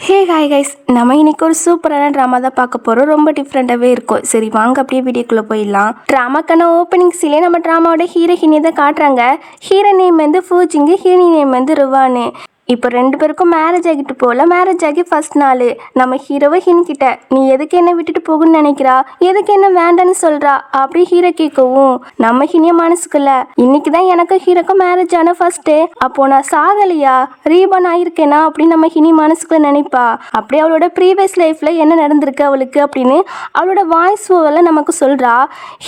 Hey hi guys, நம்ம இன்னைக்கு ஒரு சூப்பரான ட்ராமா தான் பார்க்க போகிறோம். ரொம்ப டிஃப்ரெண்ட்டாகவே இருக்கும். சரி வாங்க அப்படியே வீடியோக்குள்ளே போயிடலாம். ட்ராமாக்கான ஓப்பனிங்ஸ்லேயே நம்ம ட்ராமாவோட ஹீரோயினியை தான் காட்டுறாங்க. ஹீரோ நேம் வந்து ஃபூஜிங்கு, ஹீரோயின் நேம் வந்து ருவானு. இப்போ 2 பேருக்கும் மேரேஜ் ஆகிட்டு போகல. மேரேஜ் ஆகி ஃபர்ஸ்ட் நாள் நம்ம ஹீரோவை ஹின்கிட்ட நீ எதுக்கு என்ன விட்டுட்டு போகுன்னு நினைக்கிறா, எதுக்கு என்ன வேண்டான்னு சொல்கிறா அப்படி ஹீரோ கேட்கவும் நம்ம ஹினிய மனசுக்குள்ள இன்னைக்கு தான் எனக்கும் ஹீரோக்கும் மேரேஜ் ஆன ஃபர்ஸ்ட்டு, அப்போ நான் சாகலையா, ரீபான் ஆயிருக்கேனா அப்படின்னு நம்ம ஹினி மனசுக்குள்ள நினைப்பா. அப்படியே அவளோட ப்ரீவியஸ் லைஃப்பில் என்ன நடந்திருக்கு அவளுக்கு அப்படின்னு அவளோட வாய்ஸ் ஓவரில் நமக்கு சொல்கிறா.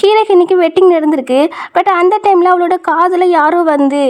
ஹீரோ ஹினிக்கு வெட்டிங் நடந்திருக்கு. பட் அந்த டைமில் அவளோட காதில் யாரோ வந்து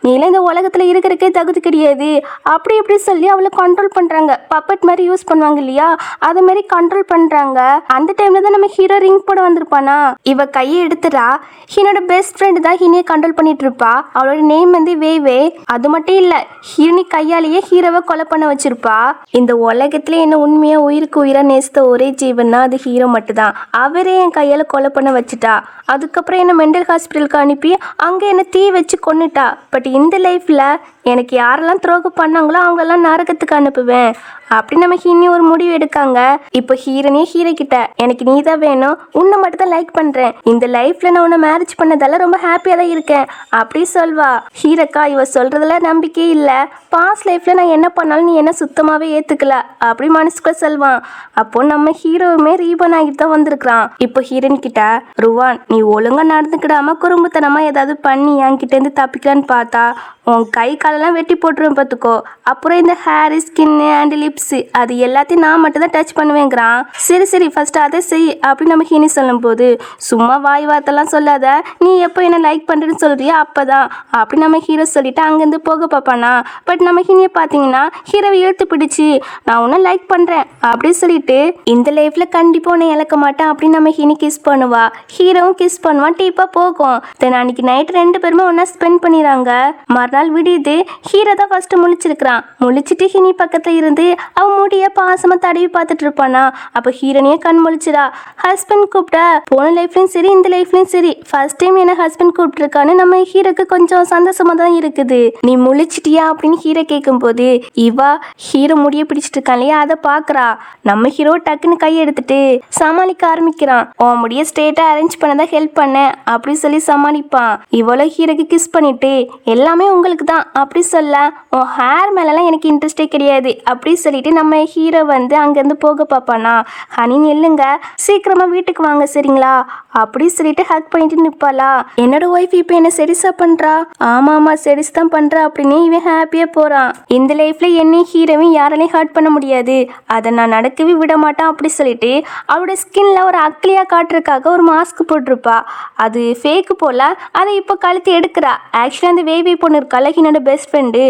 நீலாம் இந்த உலகத்தில் இருக்கிறதுக்கே தகுதி கிடையாது அப்படி இப்படி சொல்லி அவளை கண்ட்ரோல் பண்ணுறாங்க. பப்பட் மாதிரி யூஸ் பண்ணுவாங்க இல்லையா, அது மாதிரி கண்ட்ரோல் பண்ணுறாங்க. அந்த டைமில் தான் நம்ம ஹீரோ ரிங் போட வந்திருப்பானா. இவ கையை எடுத்துடா. ஹீரோட பெஸ்ட் ஃப்ரெண்டு தான் ஹீரோயை கண்ட்ரோல் பண்ணிட்டு இருப்பா. அவளோட நேம் வந்து வேவே. அது மட்டும் இல்லை, ஹீரோனி கையாலேயே ஹீரோவை கொலை பண்ண வச்சிருப்பா. இந்த உலகத்துல என்ன உண்மையாக உயிருக்கு உயிராக நேசித்த ஒரே ஜீவன்னா அது ஹீரோ மட்டும்தான். அவரே என் கையால் கொலை பண்ண வச்சுட்டா. அதுக்கப்புறம் என்ன மெண்டல் ஹாஸ்பிட்டலுக்கு அனுப்பி அங்கே என்ன தீ வச்சு கொன்னுட்டா. பட் இந்த லைஃப்பில் எனக்கு யாரெல்லாம் துரோகம் பண்ணாங்களோ அவங்களெல்லாம் நரகத்துக்கு அனுப்புவேன் அப்படி நம்ம ஹீனி ஒரு முடிவு எடுக்காங்க. இப்போ ஹீரோனே ஹீரோ கிட்ட எனக்கு நீ தான் வேணும், உன்னை மட்டும் தான் லைக் பண்ணுறேன், இந்த லைஃப்பில் நான் உன்னை மேரேஜ் பண்ணதால ரொம்ப ஹாப்பியாக தான் இருக்கேன் அப்படி சொல்வா. ஹீரோக்கா இவ சொல்கிறதுல நம்பிக்கையே இல்லை. பாஸ்ட் லைஃப்பில் நான் என்ன பண்ணாலும் நீ என்ன சுத்தமாகவே ஏற்றுக்கல அப்படி மனசுக்குள்ள சொல்வான். அப்போ நம்ம ஹீரோவுமே ரீபன் ஆகிட்டு தான் வந்திருக்கிறான். இப்போ ஹீரோயின் கிட்ட ருவான் நீ ஒழுங்காக நடந்துக்கிடாம குறும்புத்தனமாக ஏதாவது பண்ணி என்கிட்டேருந்து தப்பிக்கலான்னு பார்த்தா உன் கை காலெல்லாம் வெட்டி போட்டுருவேன் பார்த்துக்கோ. அப்புறம் இந்த ஹேர், ஸ்கின்னு அண்ட் லிப்ஸு அது எல்லாத்தையும் நான் மட்டும் தான் டச் பண்ணுவேங்கிறான். சரி சரி ஃபர்ஸ்ட் அதை செய் அப்படின்னு நம்ம ஹீனி சொல்லும் போது சும்மா வாய் வார்த்தைலாம் சொல்லாத, நீ எப்போ என்ன லைக் பண்ணுறேன்னு சொல்றியா அப்போதான் அப்படி நம்ம ஹீரோ சொல்லிட்டு அங்கேருந்து போக பார்ப்பானா. பட் நம்ம ஹீனியை பார்த்தீங்கன்னா ஹீரோவை இழுத்து பிடிச்சி நான் உன்னை லைக் பண்ணுறேன் அப்படி சொல்லிட்டு இந்த லைஃப்பில் கண்டிப்பாக உன்னை இழக்க மாட்டேன் அப்படின்னு நம்ம ஹீனி கிஸ் பண்ணுவா. ஹீரோவும் கிஸ் பண்ணுவான். டீப்பாக போகும். தென் அன்னைக்கு நைட் 2 பேருமே ஒன்றா ஸ்பெண்ட் பண்ணிடுறாங்க. மறுநாள் விடியுது. ஹீரோ தான் ஃபர்ஸ்ட் முழிச்சிருக்கிறான். முழிச்சிட்டு ஹினி பக்கத்துல இருந்து அவன் முடிய பாசமா தடவி பார்த்துட்டு இருப்பானா. அப்போ ஹீரோனியே கண் முழிச்சிடா. ஹஸ்பண்ட் கூப்பிட்டா போன லைஃப்லயும் சரி இந்த லைஃப்லயும் சரி ஃபர்ஸ்ட் டைம் என்ன ஹஸ்பண்ட் கூப்பிட்டுருக்கான்னு நம்ம ஹீரோக்கு கொஞ்சம் சந்தோஷமா தான் இருக்குது. நீ முழிச்சிட்டியா அப்படின்னு ஹீரோ கேட்கும் போது இவா ஹீரோ முடிய பிடிச்சிட்டு இருக்கான் இல்லையா அதை பாக்குறா. நம்ம ஹீரோ டக்குன்னு கை எடுத்துட்டு சமாளிக்க ஆரம்பிக்கிறான். உன் முடிய ஸ்ட்ரெயிட்டா அரேஞ்ச் பண்ணதான் ஹெல்ப் பண்ண அப்படி சொல்லி சமாளிப்பான். இவ்வளோ ஹீரோக்கு கிஸ் பண்ணிட்டு எல்லாமே உங்களுக்கு தான் அப்படி சொல்ல உன் ஹேர் மேலெல்லாம் எனக்கு இன்ட்ரெஸ்டே கிடையாது அப்படி சொல்லிட்டு நம்ம ஹீரோ வந்து அங்கேருந்து போக பார்ப்பானா. ஹனி நில்லுங்க, சீக்கிரமா வீட்டுக்கு வாங்க சரிங்களா அப்படி சொல்லிட்டு ஹக் பண்ணிட்டு நிற்பாளா. என்னோட ஒய்ஃப் இப்போ என்ன செரிசா பண்றா, ஆமா ஆமா செரிஸ் தான் பண்றா அப்படின்னு இவன் ஹாப்பியா போறான். இந்த லைஃப்ல என்ன ஹீரோவையும் யாராலையும் ஹர்ட் பண்ண முடியாது, அதை நான் நடக்கவே விட மாட்டேன் அப்படி சொல்லிட்டு அவளோட ஸ்கின்ல ஒரு அக்லியா காட்டுறதுக்காக ஒரு மாஸ்க் போட்டிருப்பா. அது ஃபேக்கு போல. அதை இப்போ கழுத்து எடுக்கிறா. ஆக்சுவலி அந்த வேவி பொண்ணு இருக்கால ஹினோட பெஸ்ட் ஃப்ரெண்டு,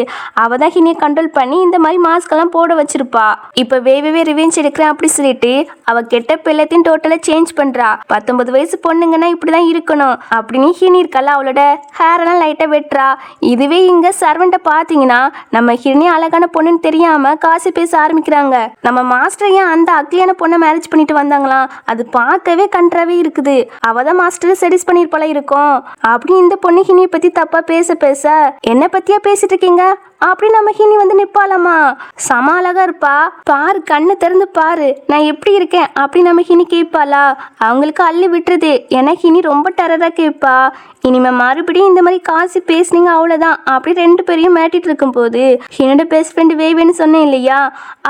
அவ தான் ஹினியை கண்ட்ரோல் பண்ணி இந்த மாதிரி மாஸ்க் எல்லாம் போட வச்சிருப்பா. இப்போ வேவே ரிவெஞ்ச் எடுக்கிறேன் அப்படி சொல்லிட்டு அவ கெட்ட பிள்ளைத்தையும் டோட்டலாக சேஞ்ச் பண்றா. 19 வயசு பொண்ணுங்கன்னா இப்படிதான் இருக்கணும் அப்படின்னு ஹினி இருக்கால அவளோட ஹேர் எல்லாம் லைட்டா வெட்டுறா. இதுவே இங்க சர்வெண்ட்டை பார்த்தீங்கன்னா நம்ம ஹினி அழகான பொண்ணுன்னு தெரியாம காசு பேச ஆரம்பிக்கிறாங்க. நம்ம மாஸ்டர் ஏன் அந்த அக்லியான பொண்ணை மேரேஜ் பண்ணிட்டு வந்தாங்களாம், அது பார்க்கவே கன்றாவே இருக்குது. அவதான் மாஸ்டர் செடிஸ் பண்ணிருப்பால இருக்கும் அப்படின்னு இந்த பொண்ணு ஹினியை பத்தி தப்பா பேச பேச என்ன பத்தியா பேசிட்டு இருக்கீங்க அப்படி நம்ம ஹினி வந்து நிப்பாலாமா. சம அழகா இருப்பா, பாரு கண்ணு திறந்து பாரு நான் எப்படி இருக்கேன் அப்படி நம்ம ஹினி கேட்பாளா. அவங்களுக்கு அள்ளி விட்டுருது. ஏன்னா ஹினி ரொம்ப டெரரா கேட்பா. இனிமே மறுபடியும் இந்த மாதிரி காசு பேசுனீங்க அவ்வளோதான் அப்படி 2 பேரையும் மேட்டிட்டு இருக்கும் போது ஹினோட பெஸ்ட் ஃப்ரெண்டு வேவேன்னு சொன்னேன் இல்லையா,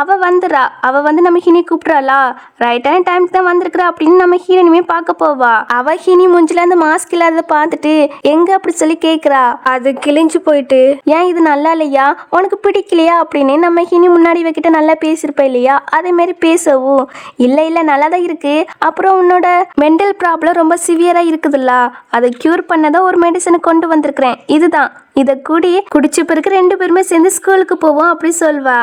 அவ வந்துடுறா. அவ வந்து நம்ம ஹினி கூப்பிட்றாளா. ரைட்டான டைமுக்கு தான் வந்திருக்கிறா அப்படின்னு நம்ம ஹீரோனியுமே பார்க்க போவா. அவ ஹினி மூஞ்சில அந்த மாஸ்க் இல்லாத பார்த்துட்டு எங்க அப்படி சொல்லி கேட்குறா. அது கிழிஞ்சு போயிட்டு ஏன் இது நல்லா இல்லையா, உனக்கு பிடிக்கலையா அப்படின்னு நம்ம ஹினி முன்னாடி வைக்கிட்ட நல்லா பேசியிருப்ப இல்லையா, அதே மாதிரி பேசவும் இல்லை இல்லை நல்லா தான் இருக்கு. அப்புறம் உன்னோட மென்டல் ப்ராப்ளம் ரொம்ப சிவியரா இருக்குதுல்ல, அதை க்யூர் பண்ணதான் ஒரு மெடிசனை கொண்டு வந்திருக்கிறேன், இதுதான் இதை குடிச்ச பிறகு 2 பேருமே சேர்ந்து ஸ்கூலுக்கு போவோம் அப்படி சொல்வா.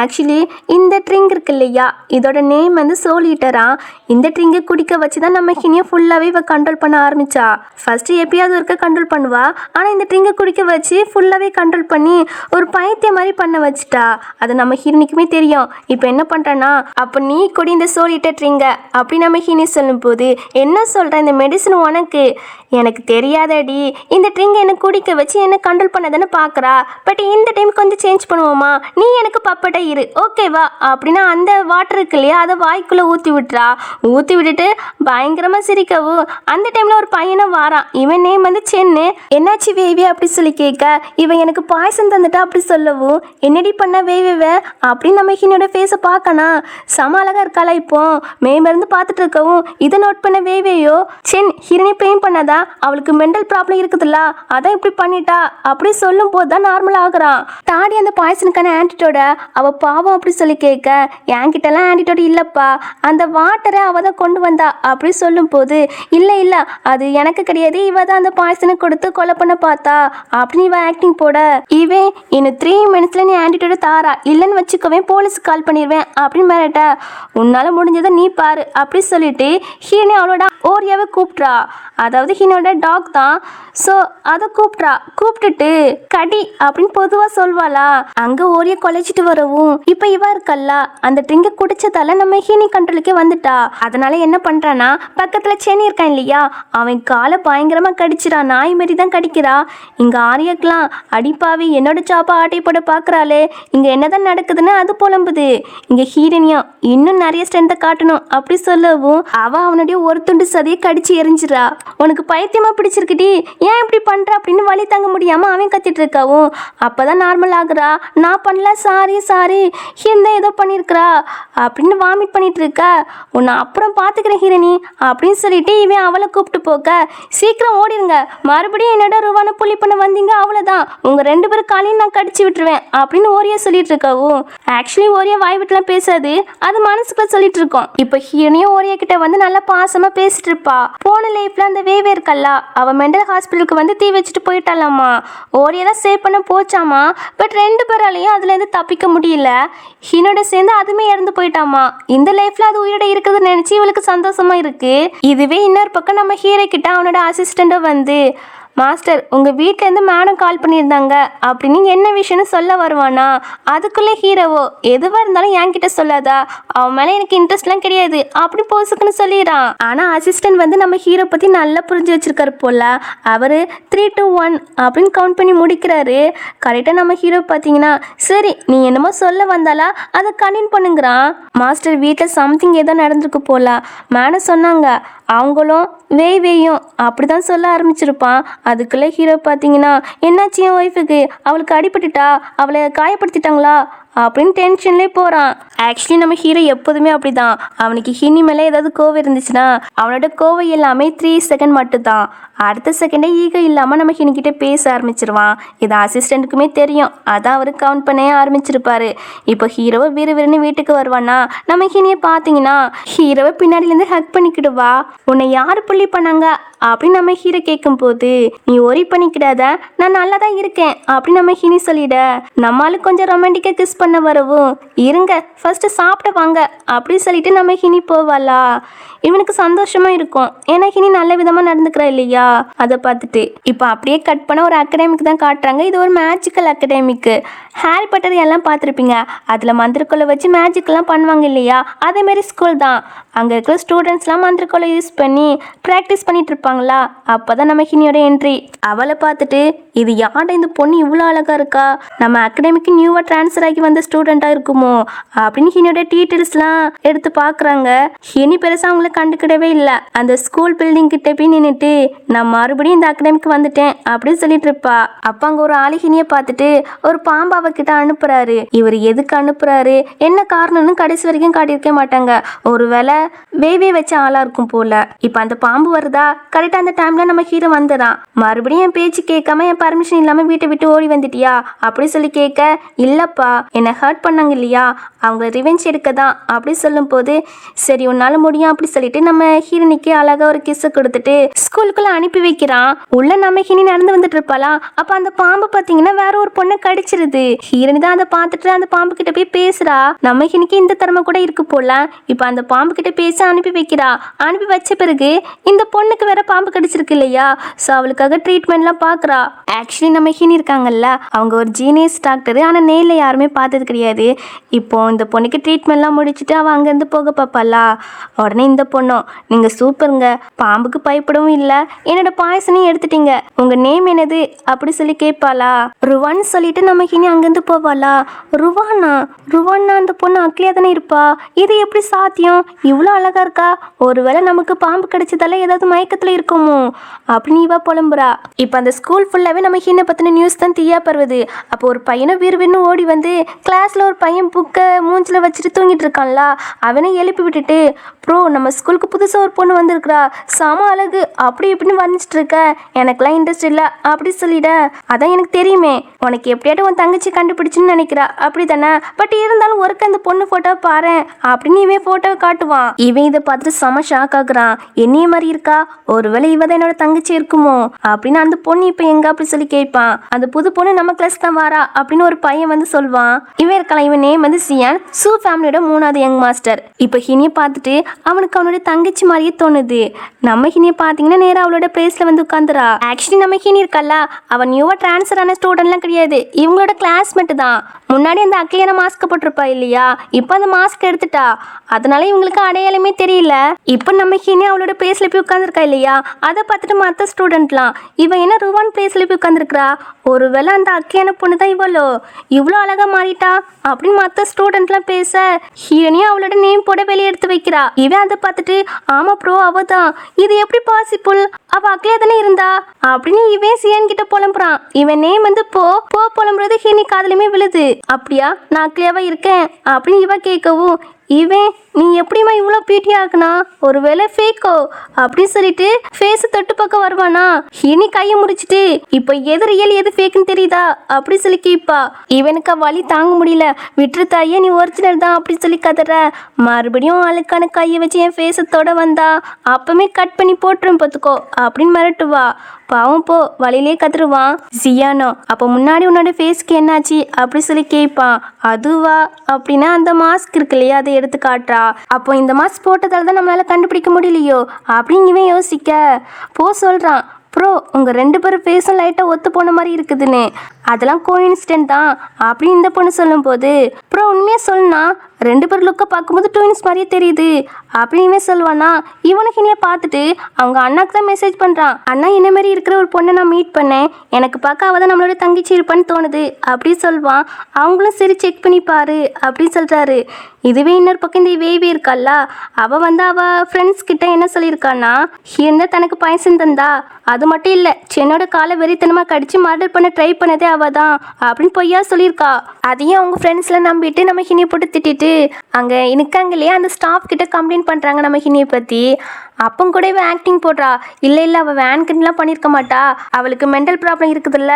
ஆக்சுவலி இந்த ட்ரிங்க் இருக்கு இல்லையா, இதோட நேம் வந்து சோலிட்டரா. இந்த ட்ரிங்கை குடிக்க வச்சு தான் நம்ம ஹினியை ஃபுல்லாகவே இவ கண்ட்ரோல் பண்ண ஆரம்பிச்சா. ஃபர்ஸ்ட் எப்பயாவது இருக்க கண்ட்ரோல் பண்ணுவா. ஆனால் இந்த ட்ரிங்கை குடிக்க வச்சு ஃபுல்லாகவே கண்ட்ரோல் பண்ணி ஒரு பைத்தியம் மாதிரி பண்ண வச்சுட்டா. அது நம்ம ஹீரோனிக்குமே தெரியும். இப்போ என்ன பண்ணுறேன்னா அப்போ நீ குடி இந்த சோலிட்டர் ட்ரிங்கை அப்படி நம்ம ஹீனி சொல்லும் போது என்ன சொல்கிறேன், இந்த மெடிசன் உனக்கு எனக்கு தெரியாதடி, இந்த ட்ரிங்க் என்ன குடிக்க வச்சு என்ன கண்ட்ரோல் பண்ணதானே பார்க்குறா. பட் இந்த டைம் கொஞ்சம் சேஞ்ச் பண்ணுவோமா, நீ எனக்கு பப்பட்டா இரு ஓகேவா அப்படின்னா அந்த வாட்டர் இருக்கு இல்லையா அதை வாய்க்குள்ளே ஊற்றி விட்டுறா. ஊற்றி விட்டுட்டு பயங்கரமாக சிரிக்கவும் அந்த டைமில் ஒரு பையனும் வாரான். இவன் நேம் வந்து சென்னு. என்னாச்சு வேவி அப்படி சொல்லி கேட்க, இவன் எனக்கு பாயசம் தந்துட்டா அப்படி சொல்லவும், என்னடி பண்ண வேவேவ அப்படின்னு நம்ம ஹீரோட ஃபேஸை பார்க்கணும். செம அழகாக இருக்காளா இப்போ மேம்பருந்து பார்த்துட்டு இருக்கவும் இதை நோட் பண்ண வேவேயோ, சென் ஹீரோனை ப்ளேம் பண்ணாதா, அவளுக்கு மென்டல் ப்ராப்ளம் இருக்குதுல்ல அதான் இப்படி பண்ணிட்டா அப்படி சொல்லும் போது தான் நார்மல் ஆகுறான். தாடி அந்த பாய்சனுக்கான ஆன்டிடோட அவள் பாவம் அப்படி சொல்லி கேட்க, என்கிட்டலாம் ஆன்டிடோட் இல்லைப்பா, அந்த வாட்டரை அவள் தான் கொண்டு வந்தா அப்படி சொல்லும் போது, இல்லை இல்லை அது எனக்கு கிடையாது, இவ தான் அந்த பாய்சனை கொடுத்து கொலை பண்ண பார்த்தா அப்படின்னு இவன் ஆக்டிங் போட, இவன் இன்னும் 3 மினிட்ஸ்ல நீ ஆன்டிடோட தாரா இல்லைன்னு வச்சுக்கவேன் போலீஸுக்கு கால் பண்ணிடுவேன் அப்படின்னு மிரட்ட, உன்னால முடிஞ்சதை நீ பாரு அப்படி சொல்லிட்டு ஹீரோனை அவளோட ஓரியாவை கூப்பிட்றா. அதாவது ஹீனோட டாக் தான். ஸோ அதை கூப்பிட்டுட்டு கடி அப்படின்னு பொதுவாக சொல்வாளா. அங்கே ஓரிய கொலைச்சிட்டு வரவும் இப்போ இவ இருக்கல்ல அந்த ட்ரிங்கை குடிச்சதால நம்ம ஹீனி கண்ட்ரோலுக்கே வந்துட்டா. அதனால என்ன பண்ணுறான்னா பக்கத்தில் சென்னி இருக்கான் இல்லையா, அவன் காலை பயங்கரமாக கடிச்சிடா, நாய் மாரி தான் கடிக்கிறா. இங்கே ஆரியாக்கலாம் அடிப்பாவி என்னோட சாப்பா ஆட்டை போட பார்க்குறாளே, இங்கே என்னதான் நடக்குதுன்னு அது புலம்புது. இங்கே ஹீரோனியும் இன்னும் நிறைய ஸ்ட்ரென்த்தை காட்டணும் அப்படி சொல்லவும் அவள் அவனுடைய ஒரு துண்டு சதையை கடிச்சு எரிஞ்சிடா. உனக்கு பைத்தியமாக பிடிச்சிருக்குடி, ஏன் இப்படி பண்ணுற அப்படின்னு வழி தங்க முடியாமல் அவன் கத்திட்டு இருக்காவும். அப்போ தான் நார்மல் ஆகுறா. நான் பண்ணல சாரி ஹீரன் தான் ஏதோ பண்ணியிருக்கிறா அப்படின்னு வாமிட் பண்ணிட்டு இருக்க, உன்னை அப்புறம் பார்த்துக்கிறேன் ஹீரோனி அப்படின்னு சொல்லிட்டு இவன் அவளை கூப்பிட்டு போக்க, சீக்கிரம் ஓடிடுங்க, மறுபடியும் என்னோட ரூபான புள்ளி பண்ண வந்தீங்க அவ்வளோதான், உங்கள் 2 பேரும் காலையும் நான் கடிச்சு விட்டுருவேன் அப்படின்னு ஓரியா சொல்லிட்டு இருக்காவும். ஆக்சுவலி ஓரியா வாய் விட்டுலாம் பேசாது, அது மனசுக்குள்ள சொல்லிட்டு இருக்கோம். இப்போ ஹீரோனியும் ஓரியா கிட்ட வந்து நல்லா பாசமாக பேசிட்டு இருப்பா. போன லைஃப்ல அந்த வேவே இருக்கல்ல அவள் மென்டல் ஹாஸ்பிட்டலுக்கு வந்து தீ வச்சுட்டு போயிட்டாலாமா. ஓரியா தான் சேவ் பண்ண போச்சாமா. பட் 2 பேராலையும் அதுலேருந்து தப்பிக்க முடியல. ஹீனோட சேர்ந்து அதுமே இறந்து போயிட்டாமா. இந்த லைஃப்ல அது உயிரோட இருக்குதுன்னு நினைச்சு இவளுக்கு சந்தோஷமா இருக்கு. இதுவே இன்னொரு பக்கம் நம்ம ஹீரோ கிட்ட அவனோட அசிஸ்டண்ட்டும் வந்து, மாஸ்டர் உங்கள் வீட்டிலேருந்து மேடம் கால் பண்ணியிருந்தாங்க அப்படின்னு என்ன விஷயம்னு சொல்ல வருவானா. அதுக்குள்ளே ஹீரோவோ எதுவாக இருந்தாலும் என்கிட்ட சொல்லாதா, அவன் மேலே எனக்கு இன்ட்ரெஸ்ட்லாம் கிடையாது அப்படி போசுக்குன்னு சொல்லிடுறான். ஆனால் அசிஸ்டன்ட் வந்து நம்ம ஹீரோ பற்றி நல்லா புரிஞ்சு வச்சிருக்காரு போல. அவர் 3, 2, 1 அப்படின்னு கவுண்ட் பண்ணி முடிக்கிறாரு. கரெக்டாக நம்ம ஹீரோ பார்த்தீங்கன்னா, சரி நீ என்னமோ சொல்ல வந்தாலா அதை கன்டினியூ பண்ணுங்கிறான். மாஸ்டர் வீட்டில் சம்திங் ஏதோ நடந்திருக்கு போல, மேடம் சொன்னாங்க, அவங்களும் வேயும் அப்படி தான் சொல்ல ஆரம்பிச்சிருப்பான். அதுக்குள்ளே ஹீரோ பார்த்தீங்கன்னா, என்னாச்சு என் ஒய்ஃபுக்கு, அவளுக்கு அடிபட்டுட்டா, அவளை காயப்படுத்திட்டாங்களா அப்படின்னு டென்ஷன்லேயே போகிறான். ஆக்சுவலி நம்ம ஹீரோ எப்போதுமே அப்படி தான். அவனுக்கு ஹினி மேலே ஏதாவது கோவம் இருந்துச்சுன்னா அவனோட கோவம் எல்லாமே 3 செகண்ட் மட்டும்தான். அடுத்த செகண்டே ஈகோ இல்லாமல் நம்ம ஹினிக்கிட்ட பேச ஆரம்பிச்சிருவான். இது அசிஸ்டண்ட்டுக்குமே தெரியும், அதான் அவர் கவுண்ட் பண்ண ஆரம்பிச்சிருப்பாரு. இப்போ ஹீரோவை விறுவிறுன்னு வீட்டுக்கு வருவானா. நம்ம ஹினியை பார்த்தீங்கன்னா ஹீரோவை பின்னாடிலேருந்து ஹக் பண்ணிக்கிடுவா. உன்னை யார் புள்ளி பண்ணாங்க அப்படின்னு நம்ம ஹீரோ கேட்கும்போது, நீ ஒரி பண்ணிக்கிடாத, நான் நல்லா தான் இருக்கேன் அப்படின்னு நம்ம ஹினி சொல்லிட, நம்மளுக்கு கொஞ்சம் ரொமான்டிக்காக கிஸ் பண்ண வரவும், இருங்க ஃபர்ஸ்ட் சாப்பிட்டு வாங்க அப்படி சொல்லிட்டு நம்ம ஹினி போவாளா. இவனுக்கு சந்தோஷமா இருக்கும், ஏன்னா ஹினி நல்ல விதமாக நடந்துக்கிறா இல்லையா. அதை பார்த்துட்டு இப்போ அப்படியே கட் பண்ண ஒரு அகாடமிக் தான் காட்டுறாங்க. இது ஒரு மேஜிக்கல் அகாடமிக்கு. ஹாரி பாட்டர் எல்லாம் பார்த்துருப்பீங்க, அதில் மந்திரக்கோலை வச்சு மேஜிக்கெல்லாம் பண்ணுவாங்க இல்லையா, அதேமாரி ஸ்கூல் தான். அங்கே இருக்கிற ஸ்டூடெண்ட்ஸ்லாம் மந்திரக்கோலை யூஸ் பண்ணி ப்ராக்டிஸ் பண்ணிட்டு இருப்பாங்களா. அப்போ தான் நம்ம ஹினியோட என்ட்ரி. அவளை பார்த்துட்டு, இது யார்ட இந்த பொண்ணு இவ்வளோ அழகாக இருக்கா, நம்ம அகாடமிக்கு நியூவாக ட்ரான்ஸ்ஃபர் ஆகி வந்த ஸ்டூடெண்ட்டாக இருக்குமோ அப்படின்னு ஹினியோட டீட்டெயில்ஸ்லாம் எடுத்து பார்க்குறாங்க. ஹினி பெருசாக அவங்கள கண்டுக்கிடவே இல்லை. அந்த ஸ்கூல் பில்டிங் கிட்ட போய் நின்றுட்டு, நான் மறுபடியும் இந்த அகாடமிக்கு வந்துட்டேன் அப்படின்னு சொல்லிட்டு இருப்பா. அப்போ அங்கே ஒரு ஆளு ஹினியை பார்த்துட்டு ஒரு பாம்பு அவகிட்ட அனுப்புறாரு. இவர் எதுக்கு அனுப்புறாரு என்ன காரணம்னு கடைசி வரைக்கும் காட்டியிருக்க மாட்டாங்க. ஒருவேளை வேவே வச்ச ஆளா இருக்கும் போல. இப்போ அந்த பாம்பு வருதா, கரெக்டாக அந்த டைம்ல நம்ம ஹீரோ வந்துடுறான். மறுபடியும் என் பேச்சு கேட்காம என் பர்மிஷன் இல்லாமல் வீட்டை விட்டு ஓடி வந்துட்டியா அப்படி சொல்லி கேட்க, இல்லப்பா என்னை ஹர்ட் பண்ணாங்க இல்லையா, அவங்க ரிவெஞ்ச் எடுக்க தான் அப்படி சொல்லும் போது, சரி உன்னால முடியும் அப்படி சொல்லிட்டு நம்ம ஹீரோனிக்கு அழகா ஒரு கிஸ் கொடுத்துட்டு ஸ்கூலுக்குள்ள அனுப்பி வைக்கிறான். உள்ள நம்ம ஹீரோனி நடந்து வந்துட்டு இருப்பாளா. அப்ப அந்த பாம்பு பார்த்தீங்கன்னா வேற ஒரு பொண்ணை கடிச்சிருது. ஹீரோனி தான் அதை பார்த்துட்டு அந்த பாம்பு கிட்ட போய் பேசுறா. நம்ம ஹீரோனிக்கு இந்த திறமை கூட இருக்கு போல. இப்போ அந்த பாம்பு கிட்ட பேச அனுப்பி வைக்கிறா. அனுப்பி வச்ச பிறகு இந்த பொண்ணுக்கு வேற பாம்பு கடிச்சிருக்கு இல்லையா, ஸோ அவளுக்காக ட்ரீட்மெண்ட்லாம் பார்க்குறா. ஆக்சுவலி நம்ம ஹீனி இருக்காங்கல்ல, அவங்க ஒரு ஜீனியஸ் டாக்டர். ஆனால் நேரில் யாருமே பார்த்தது கிடையாது. இப்போ இந்த பொண்ணுக்கு ட்ரீட்மெண்ட்லாம் முடிச்சுட்டு அவள் அங்கேருந்து போக பார்ப்பாளா. உடனே இந்த பொண்ணும், நீங்கள் சூப்பருங்க, பாம்புக்கு பயப்படவும் இல்லை, என்னோட பாயசனையும் எடுத்துட்டீங்க, உங்கள் நேம் என்னது அப்படி சொல்லி கேட்பாளா. ருவான்னு சொல்லிட்டு நம்ம ஹினி அங்கேருந்து போவாளா. ருவான்னா அந்த பொண்ணு அக்லியாக தானே இருப்பா, இது எப்படி சாத்தியம், இவ்வளோ அழகா இருக்கா, ஒருவேளை நமக்கு பாம்பு கிடைச்சதால ஏதாவது மயக்கத்தில் இருக்குமோ அப்படின்னு இவா புலம்புறா. இப்போ அந்த ஸ்கூல் ஃபுல்லாகவே நம்ம ஹீனை பற்றின நியூஸ் தான் தீயா பருவது. அப்போ ஒரு பையனை வீர்னு ஓடி வந்து கிளாஸில் ஒரு பையன் புக்கை மூஞ்சில் வச்சுட்டு தூங்கிட்டு இருக்கான்ல, அவனை எழுப்பி விட்டுட்டு, ப்ரோ நம்ம ஸ்கூலுக்கு புதுசாக ஒரு பொண்ணு வந்திருக்கிறா, செம அழகு, அப்படி இப்படின்னு வந்துட்டு இருக்க, எனக்குலாம் இன்ட்ரெஸ்ட் இல்லை அப்படி சொல்லிட. அதான் எனக்கு தெரியுமே, உனக்கு எப்படியாட்டும் உன் தங்கச்சி கண்டுபிடிச்சுன்னு நினைக்கிறா அப்படி தானே, பட் இருந்தாலும் ஒருக்க அந்த பொண்ணு ஃபோட்டோ பாரு அப்படின்னு இவன் ஃபோட்டோவை காட்டுவான். இவன் இதை பார்த்துட்டு செம ஷாக் ஆகுறான். என்னைய மாதிரி இருக்கா, ஒருவேளை இவ தான் என்னோட தங்கச்சி இருக்குமோ அப்படின்னு அந்த பொண்ணு இப்போ எங்க அப்படி சொல்லி கேட்பான். அந்த புது பொண்ணு நம்ம கிளாஸ் தான் வாரா அப்படின்னு ஒரு பையன் வந்து சொல்வான். இவன் இருக்கலாம், இவன் நேம் வந்து சியான், சூ ஃபேமிலியோட 3வது யங் மாஸ்டர். இப்போ ஹினியை பார்த்துட்டு அவனுக்கு அவனோட தங்கச்சி மாதிரியே தோணுது. நம்ம ஹினியை பார்த்தீங்கன்னா நேராக அவளோட பிளேஸ்ல வந்து உட்காந்துரா. ஆக்சுவலி நம்ம ஹினி இருக்கல்ல, அவன் நியூவா டிரான்ஸ்ஃபர் ஆன ஸ்டூடெண்ட்லாம் கிடையாது, இவங்களோட கிளாஸ்மேட் தான். முன்னாடி அந்த அக்லியான மாஸ்க் போட்டிருப்பா இல்லையா, இப்போ அந்த மாஸ்க் எடுத்துட்டா, அதனால இவங்களுக்கு அடையாளமே தெரியல. இப்போ நம்ம ஹினி அவளோட பிளேஸ்ல போய் உட்காந்துருக்கா இல்லையா, அதை பார்த்துட்டு மற்ற ஸ்டூடெண்ட்லாம் இவன் என்ன ருவான் பிளேஸ்ல போய் உட்காந்துருக்கா, ஒருவேளை அந்த அக்லியான பொண்ணு தான் இவ்வளோ அழகா மாறிட்டா அப்படின்னு மற்ற ஸ்டூடெண்ட்லாம் பேச, ஹீரோனியும் அவளோட நேம் போட வெளியே எடுத்து வைக்கிறா. இவன் அதை பார்த்துட்டு, ஆமா ப்ரோ அவ தான், இது எப்படி பாசிபிள், அவ அக்லியா தானே இருந்தா அப்படின்னு இவன் சியான் கிட்ட புலம்புறான். இவன் நேம் வந்து போ புலம்புறது ஹீனி காதலுமே விழுது. அப்படியா, நான் அக்லியாவா இருக்கேன் அப்படின்னு இவ கேட்கவும், இவன் நீ எப்படிமா இவ்வளோ பியூட்டி ஆகுனா, ஒருவேளை ஃபேக்கோ அப்படின்னு சொல்லிட்டு ஃபேஸை தொட்டு பக்கம் வருவானா. இனி கையை முடிச்சிட்டு இப்போ எது ரியல் எது ஃபேக்குன்னு தெரியுதா அப்படி சொல்லி கேட்பா. இவனுக்கு வலி தாங்க முடியல, விட்டுரு தாயே நீ ஒரிஜினல் தான் அப்படி சொல்லி கத்துற. மறுபடியும் ஆளுக்கான கையை வச்சு என் ஃபேஸை தொட வந்தா அப்பவுமே கட் பண்ணி போட்டுரும் பார்த்துக்கோ அப்படின்னு மிரட்டுவா. பாவம் போ வழியிலே கத்துருவான். ஜியானோ, அப்போ முன்னாடி உன்னோட ஃபேஸ்க்கு என்னாச்சு அப்படி சொல்லி கேட்பான். அதுவா அப்படின்னா அந்த மாஸ்க் இருக்கு இல்லையா, அதை எடுத்து காட்டுறா. அப்போ இந்த மாஸ்க் போட்டதால தான் நம்மளால கண்டுபிடிக்க முடியலையோ அப்படின்னு இவன் யோசிக்க சொல்றான். ப்ரோ உங்கள் 2 பேரும் ஃபேஸும் லைட்டாக ஒத்து போன மாதிரி இருக்குதுன்னு, அதெல்லாம் கோஇன்சிடென்ட் தான் அப்படின்னு இந்த பொண்ணு சொல்லும்போது, ப்ரோ உண்மையாக சொல்லணும்னா 2 பேர் லுக்கை பார்க்கும்போது ட்வின்ஸ் மாதிரியே தெரியுது அப்படின்னு சொல்லுவானா. இவனுக்கு இனியே பார்த்துட்டு அவங்க அண்ணாக்கு தான் மெசேஜ் பண்ணுறான். அண்ணா என்ன மாதிரி இருக்கிற ஒரு பொண்ணை நான் மீட் பண்ணேன், எனக்கு பார்க்க அவள் தான் நம்மளோட தங்கச்சி இருப்பான்னு தோணுது அப்படி சொல்வான். அவங்களும் சரி செக் பண்ணி பாரு அப்படின்னு சொல்கிறாரு. இதுவே இன்னொரு பக்கம் இந்த வேவி இருக்கால்ல, அவள் வந்து அவள் ஃப்ரெண்ட்ஸ் கிட்ட என்ன சொல்லியிருக்கான்னா, இருந்தால் தனக்கு பாயசம் தந்தா, அது மட்டும் இல்லை சென்னோட காலை வெறித்தனமாக கடிச்சு மர்டர் பண்ண ட்ரை பண்ணதே அவள் தான் அப்படின்னு பொய்யா சொல்லியிருக்கா. அதையும் அவங்க ஃப்ரெண்ட்ஸில் நம்பிட்டு நம்ம ஹினியை போட்டு திட்டிட்டு அங்கே இருக்காங்க இல்லையா அந்த ஸ்டாஃப் கிட்ட கம்ப்ளைண்ட் பண்ணுறாங்க நம்ம ஹினியை பற்றி. அப்போ கூட இவன் ஆக்டிங் போடுறா. இல்லை அவள் வேன்கன்லாம் பண்ணியிருக்க மாட்டா, அவளுக்கு மென்டல் ப்ராப்ளம் இருக்குதுல்ல,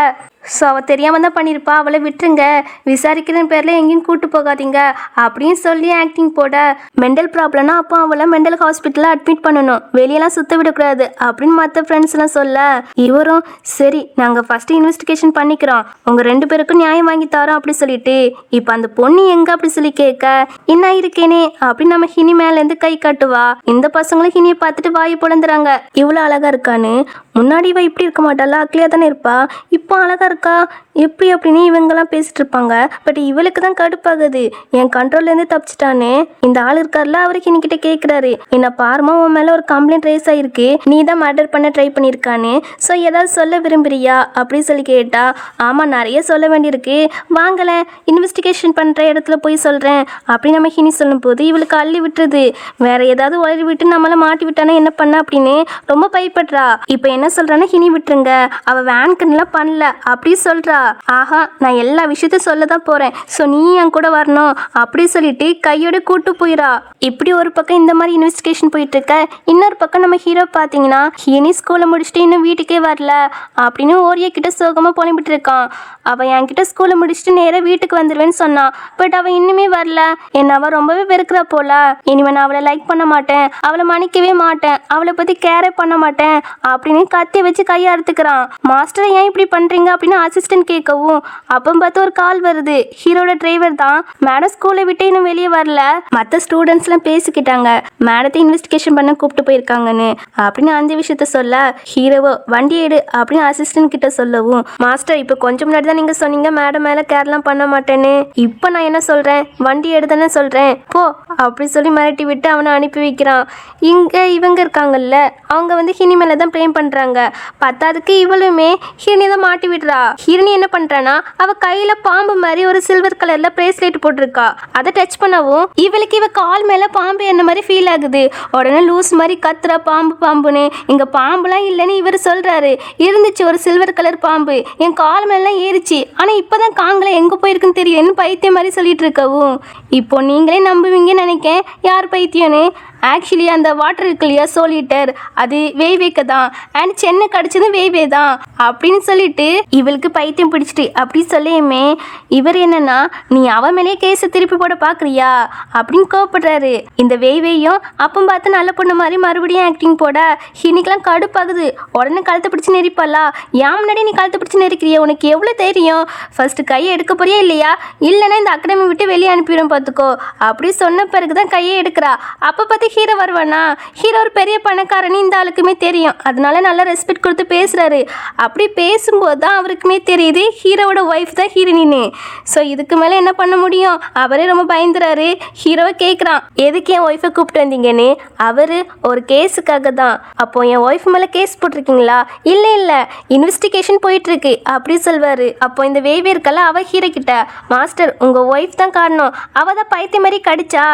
ஸோ அவள் தெரியாமல் தான் பண்ணியிருப்பா, அவளை விட்டுருங்க, விசாரிக்கிற பேரில் எங்கேயும் கூட்டு போகாதீங்க அப்படின்னு சொல்லி ஆக்டிங் போட, மென்டல் ப்ராப்ளம்னா அப்போ அவளை மென்டல் ஹாஸ்பிட்டலில் அட்மிட் பண்ணணும், வெளியெல்லாம் சுற்ற விடக்கூடாது அப்படின்னு மற்ற ஃப்ரெண்ட்ஸ்லாம் சொல்ல, இவரும் சரி நாங்கள் ஃபஸ்ட்டு இன்வெஸ்டிகேஷன் பண்ணிக்கிறோம், உங்கள் 2 பேருக்கும் நியாயம் வாங்கி தரோம் அப்படி சொல்லிட்டு, இப்போ அந்த பொண்ணு எங்கே அப்படி சொல்லி கேட்க, என்ன இருக்கேனே அப்படின்னு நம்ம ஹினி மேலேருந்து கை காட்டுவா. இந்த பசங்களும் ஹினியை பார்த்துட்டு வாயை பொழந்துறாங்க. இவ்வளோ அழகாக இருக்கான்னு, முன்னாடி இவ இப்படி இருக்க மாட்டாளா, அக்லியாக தானே இருப்பா, இப்போ அழகாக இருக்கா எப்படி அப்படின்னு இவங்கெல்லாம் பேசிட்டு இருப்பாங்க. பட் இவளுக்கு தான் கடுப்பாகுது, என் கண்ட்ரோல்லேருந்து தப்பிச்சிட்டான்னு இந்த ஆள் இருக்கார்ல அவருக்கு இன்னிக்கிட்ட கேட்குறாரு. என்ன பாருமா உன் மேலே ஒரு கம்ப்ளைண்ட் ரேஸ் ஆகிருக்கு, நீ தான் மர்டர் பண்ண ட்ரை பண்ணியிருக்கான்னு, ஸோ ஏதாவது சொல்ல விரும்புறியா அப்படி சொல்லி கேட்டா, ஆமாம் நிறைய சொல்ல வேண்டியிருக்கு, வாங்கலை இன்வெஸ்டிகேஷன் பண்ணுற இடத்துல போய் சொல்கிறேன் அப்படின்னு நம்ம ஹினி சொல்லும்போது இவளுக்கு அள்ளி விட்டுருது. வேற ஏதாவது உளறி விட்டு நம்மளை மாட்டி விட்டானா என்ன பண்ண அப்படின்னு ரொம்ப பயப்படுறா. இப்போ என்ன சொல்றான்னா, ஹினி விட்டுருங்க, அவள் வேன்கன்லாம் பண்ணல அப்படி சொல்றா. ஆஹா நான் எல்லா விஷயத்தையும் சொல்ல தான் போறேன், ஸோ நீ என் கூட வரணும் அப்படி சொல்லிட்டு கையோட கூட்டு போயிடா. இப்படி ஒரு பக்கம் இந்த மாதிரி இன்வெஸ்டிகேஷன் போயிட்டு இருக்க, இன்னொரு பக்கம் நம்ம ஹீரோ பார்த்தீங்கன்னா ஹினி ஸ்கூலை முடிச்சுட்டு இன்னும் வீட்டுக்கே வரல அப்படின்னு ஓரியா கிட்ட சோகமாக புலம்பிட்டு இருக்கான். அவள் என்கிட்ட ஸ்கூலை முடிச்சுட்டு நேராக வீட்டுக்கு வந்துடுவேன்னு சொன்னான், பட் அவள் இன்னுமே வரல, என்ன அவள் ரொம்பவே வெறுக்கிறா போல, இனிமே நான் அவளை லைக் பண்ண மாட்டேன், அவளை மன்னிக்கவே மாட்டேன், அவளை பற்றி கேரே பண்ண மாட்டேன் அப்படின்னு கத்தி வச்சு கையை அறுத்துக்கிறான். மாஸ்டர் ஏன் இப்படி பண்றீங்க அப்படின்னு அசிஸ்டன்ட் கேட்கவும் அப்போ பார்த்து ஒரு கால் வருது. ஹீரோட டிரைவர் தான். மேடம் ஸ்கூலை விட்டு இன்னும் வெளியே வரல, மற்ற ஸ்டூடெண்ட்ஸ் எல்லாம் பேசிக்கிட்டாங்க, மேடத்தை இன்வெஸ்டிகேஷன் பண்ண கூப்பிட்டு போயிருக்காங்கன்னு அப்படின்னு அந்த விஷயத்த சொல்ல ஹீரோவோ வண்டி எடு அப்படின்னு அசிஸ்டன்ட் கிட்ட சொல்லவும் மாஸ்டர் இப்போ கொஞ்சம் முன்னாடி தான் நீங்க சொன்னீங்க மேடம் மேல கேர்லாம் பண்ண மாட்டேன்னு, இப்போ நான் என்ன சொல்றேன், வண்டி எடுதானே சொல்றேன் போ அப்படி சொல்லி மிரட்டி விட்டு அவனை அனுப்பி வைக்கிறான். இங்க இவங்க இருக்காங்கல்ல, அவங்க வந்து ஹினி மேல தான் ப்ளேம் பண்றாங்க. பத்தாதுக்கு இவளுமே ஹிரணி தான் மாட்டி விடுறா. ஹிரணி என்ன பண்றானா அவ கையில பாம்பு மாதிரி ஒரு சில்வர் கலர்ல பிரேஸ்லெட் போட்டிருக்கா. அதை டச் பண்ணவும் இவளுக்கு இவ கால் மேல பாம்பு என்ன மாதிரி ஃபீல் ஆகுது. உடனே லூஸ் மாதிரி கத்துறா பாம்பு பாம்புன்னு. இங்க பாம்புலாம் இல்லைன்னு இவர் சொல்றாரு. இருந்துச்சு ஒரு சில்வர் கலர் பாம்பு, என் கால் மேலாம் ஏறிச்சு, ஆனா இப்பதான் காங்கல எங்க போயிருக்குன்னு தெரியும் பைத்தியம் மாதிரி சொல்லிட்டு இருக்கவும் இப்போ நீங்களே நம்புவீங்கன்னு நினைக்கேன் யார் பைத்தியம்னு. ஆக்சுவலி அந்த வாட்டர் இருக்கு இல்லையா சோலிட்டர், அது வேவேக்கு தான். அண்ட் சென்னை கடிச்சது வேவே தான் அப்படின்னு சொல்லிட்டு இவளுக்கு பைத்தியம் பிடிச்சிட்டு அப்படி சொல்லியுமே இவர் என்னன்னா நீ அவன் மேலேயே கேஸை திருப்பி போட பாக்குறியா அப்படின்னு கோவப்படுறாரு. இந்த வேவேயும் அப்போ பார்த்து நல்ல பொண்ணு மாதிரி மறுபடியும் ஆக்டிங் போட இன்னைக்கெல்லாம் கடுப்பாகுது. உடனே கழுத்தை பிடிச்சி நெரிப்பாளா, ஏன் முன்னாடி நீ கழுத்தை பிடிச்சி நெரிக்கிறியா, உனக்கு எவ்வளோ தெரியும், ஃபர்ஸ்ட் கையை எடுக்க போறியா இல்லையா, இல்லைன்னா இந்த அகாடமி விட்டு வெளியே அனுப்பிடும் பார்த்துக்கோ அப்படி சொன்ன பிறகுதான் கையை எடுக்கிறா. அப்போ பார்த்து ஹீரோ வருவானா, ஹீரோ ஒரு பெரிய பணக்காரன்னு இந்த ஆளுக்குமே தெரியும், அதனால நல்லா ரெஸ்பெக்ட் கொடுத்து பேசுறாரு. அப்படி பேசும்போது தான் அவருக்குமே தெரியுது ஹீரோவோட ஒய்ஃப் தான் ஹீரோயின்னு. ஸோ இதுக்கு மேலே என்ன பண்ண முடியும், அவரே ரொம்ப பயந்துறாரு. ஹீரோவை கேட்குறான் எதுக்கு என் ஒய்ஃபை கூப்பிட்டு வந்தீங்கன்னு. அவர் ஒரு கேஸுக்காக தான். அப்போ என் ஒய்ஃப் மேலே கேஸ் போட்டிருக்கீங்களா, இல்லை இல்லை இன்வெஸ்டிகேஷன் போயிட்டு இருக்கு அப்படி சொல்வாரு. அப்போ இந்த வேவே இருக்கல அவ ஹீரோ கிட்ட மாஸ்டர் உங்க ஒய்ஃப் தான் காரணம், அவ தான் பைத்தியம் மாதிரி கடிச்சா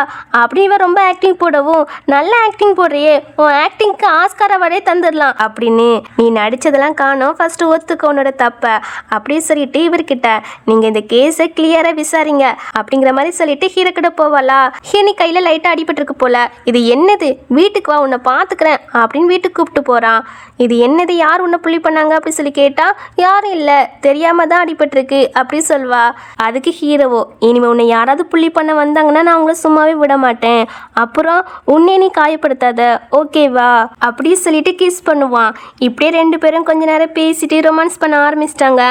அப்படி இவ ரொம்ப ஆக்டிங் போடவும் நல்ல ஆக்டிங் போடுறியே, உன் ஆக்டிங்க்கு ஆஸ்கார் அவார்டே தந்துடலாம் அப்படின்னு, நீ நடிச்சதெல்லாம் காணோம், ஃபர்ஸ்ட் ஒத்துக்க உன்னோட தப்ப அப்படி சொல்லிட்டு இவர்கிட்ட நீங்க இந்த கேஸை கிளியரா விசாரிங்க அப்படிங்கிற மாதிரி சொல்லிட்டு ஹீரோ கிட்ட போவாளா. ஹீனி கையில லைட்டா அடிபட்டிருக்கு போல, இது என்னது, வீட்டுக்கு வா உன்னை பாத்துக்கிறேன் அப்படின்னு வீட்டுக்கு கூப்பிட்டு போறான். இது என்னது, யார் உன்னை புள்ளி பண்ணாங்க அப்படி சொல்லி கேட்டா யாரும் இல்லை தெரியாம தான் அடிபட்டிருக்கு அப்படி சொல்வா. அதுக்கு ஹீரோவோ இனிமே உன்னை யாராவது புள்ளி பண்ண வந்தாங்கன்னா நான் உங்களை சும்மாவே விட மாட்டேன், அப்புறம் உன்னை நீ காயப்படுத்தாத ஓகேவா அப்படி சொல்லிட்டு கிஸ் பண்ணுவான். இப்படியே ரெண்டு பேரும் கொஞ்ச நேரம் பேசிட்டு ரொமான்ஸ் பண்ண ஆரம்பிச்சிட்டாங்க.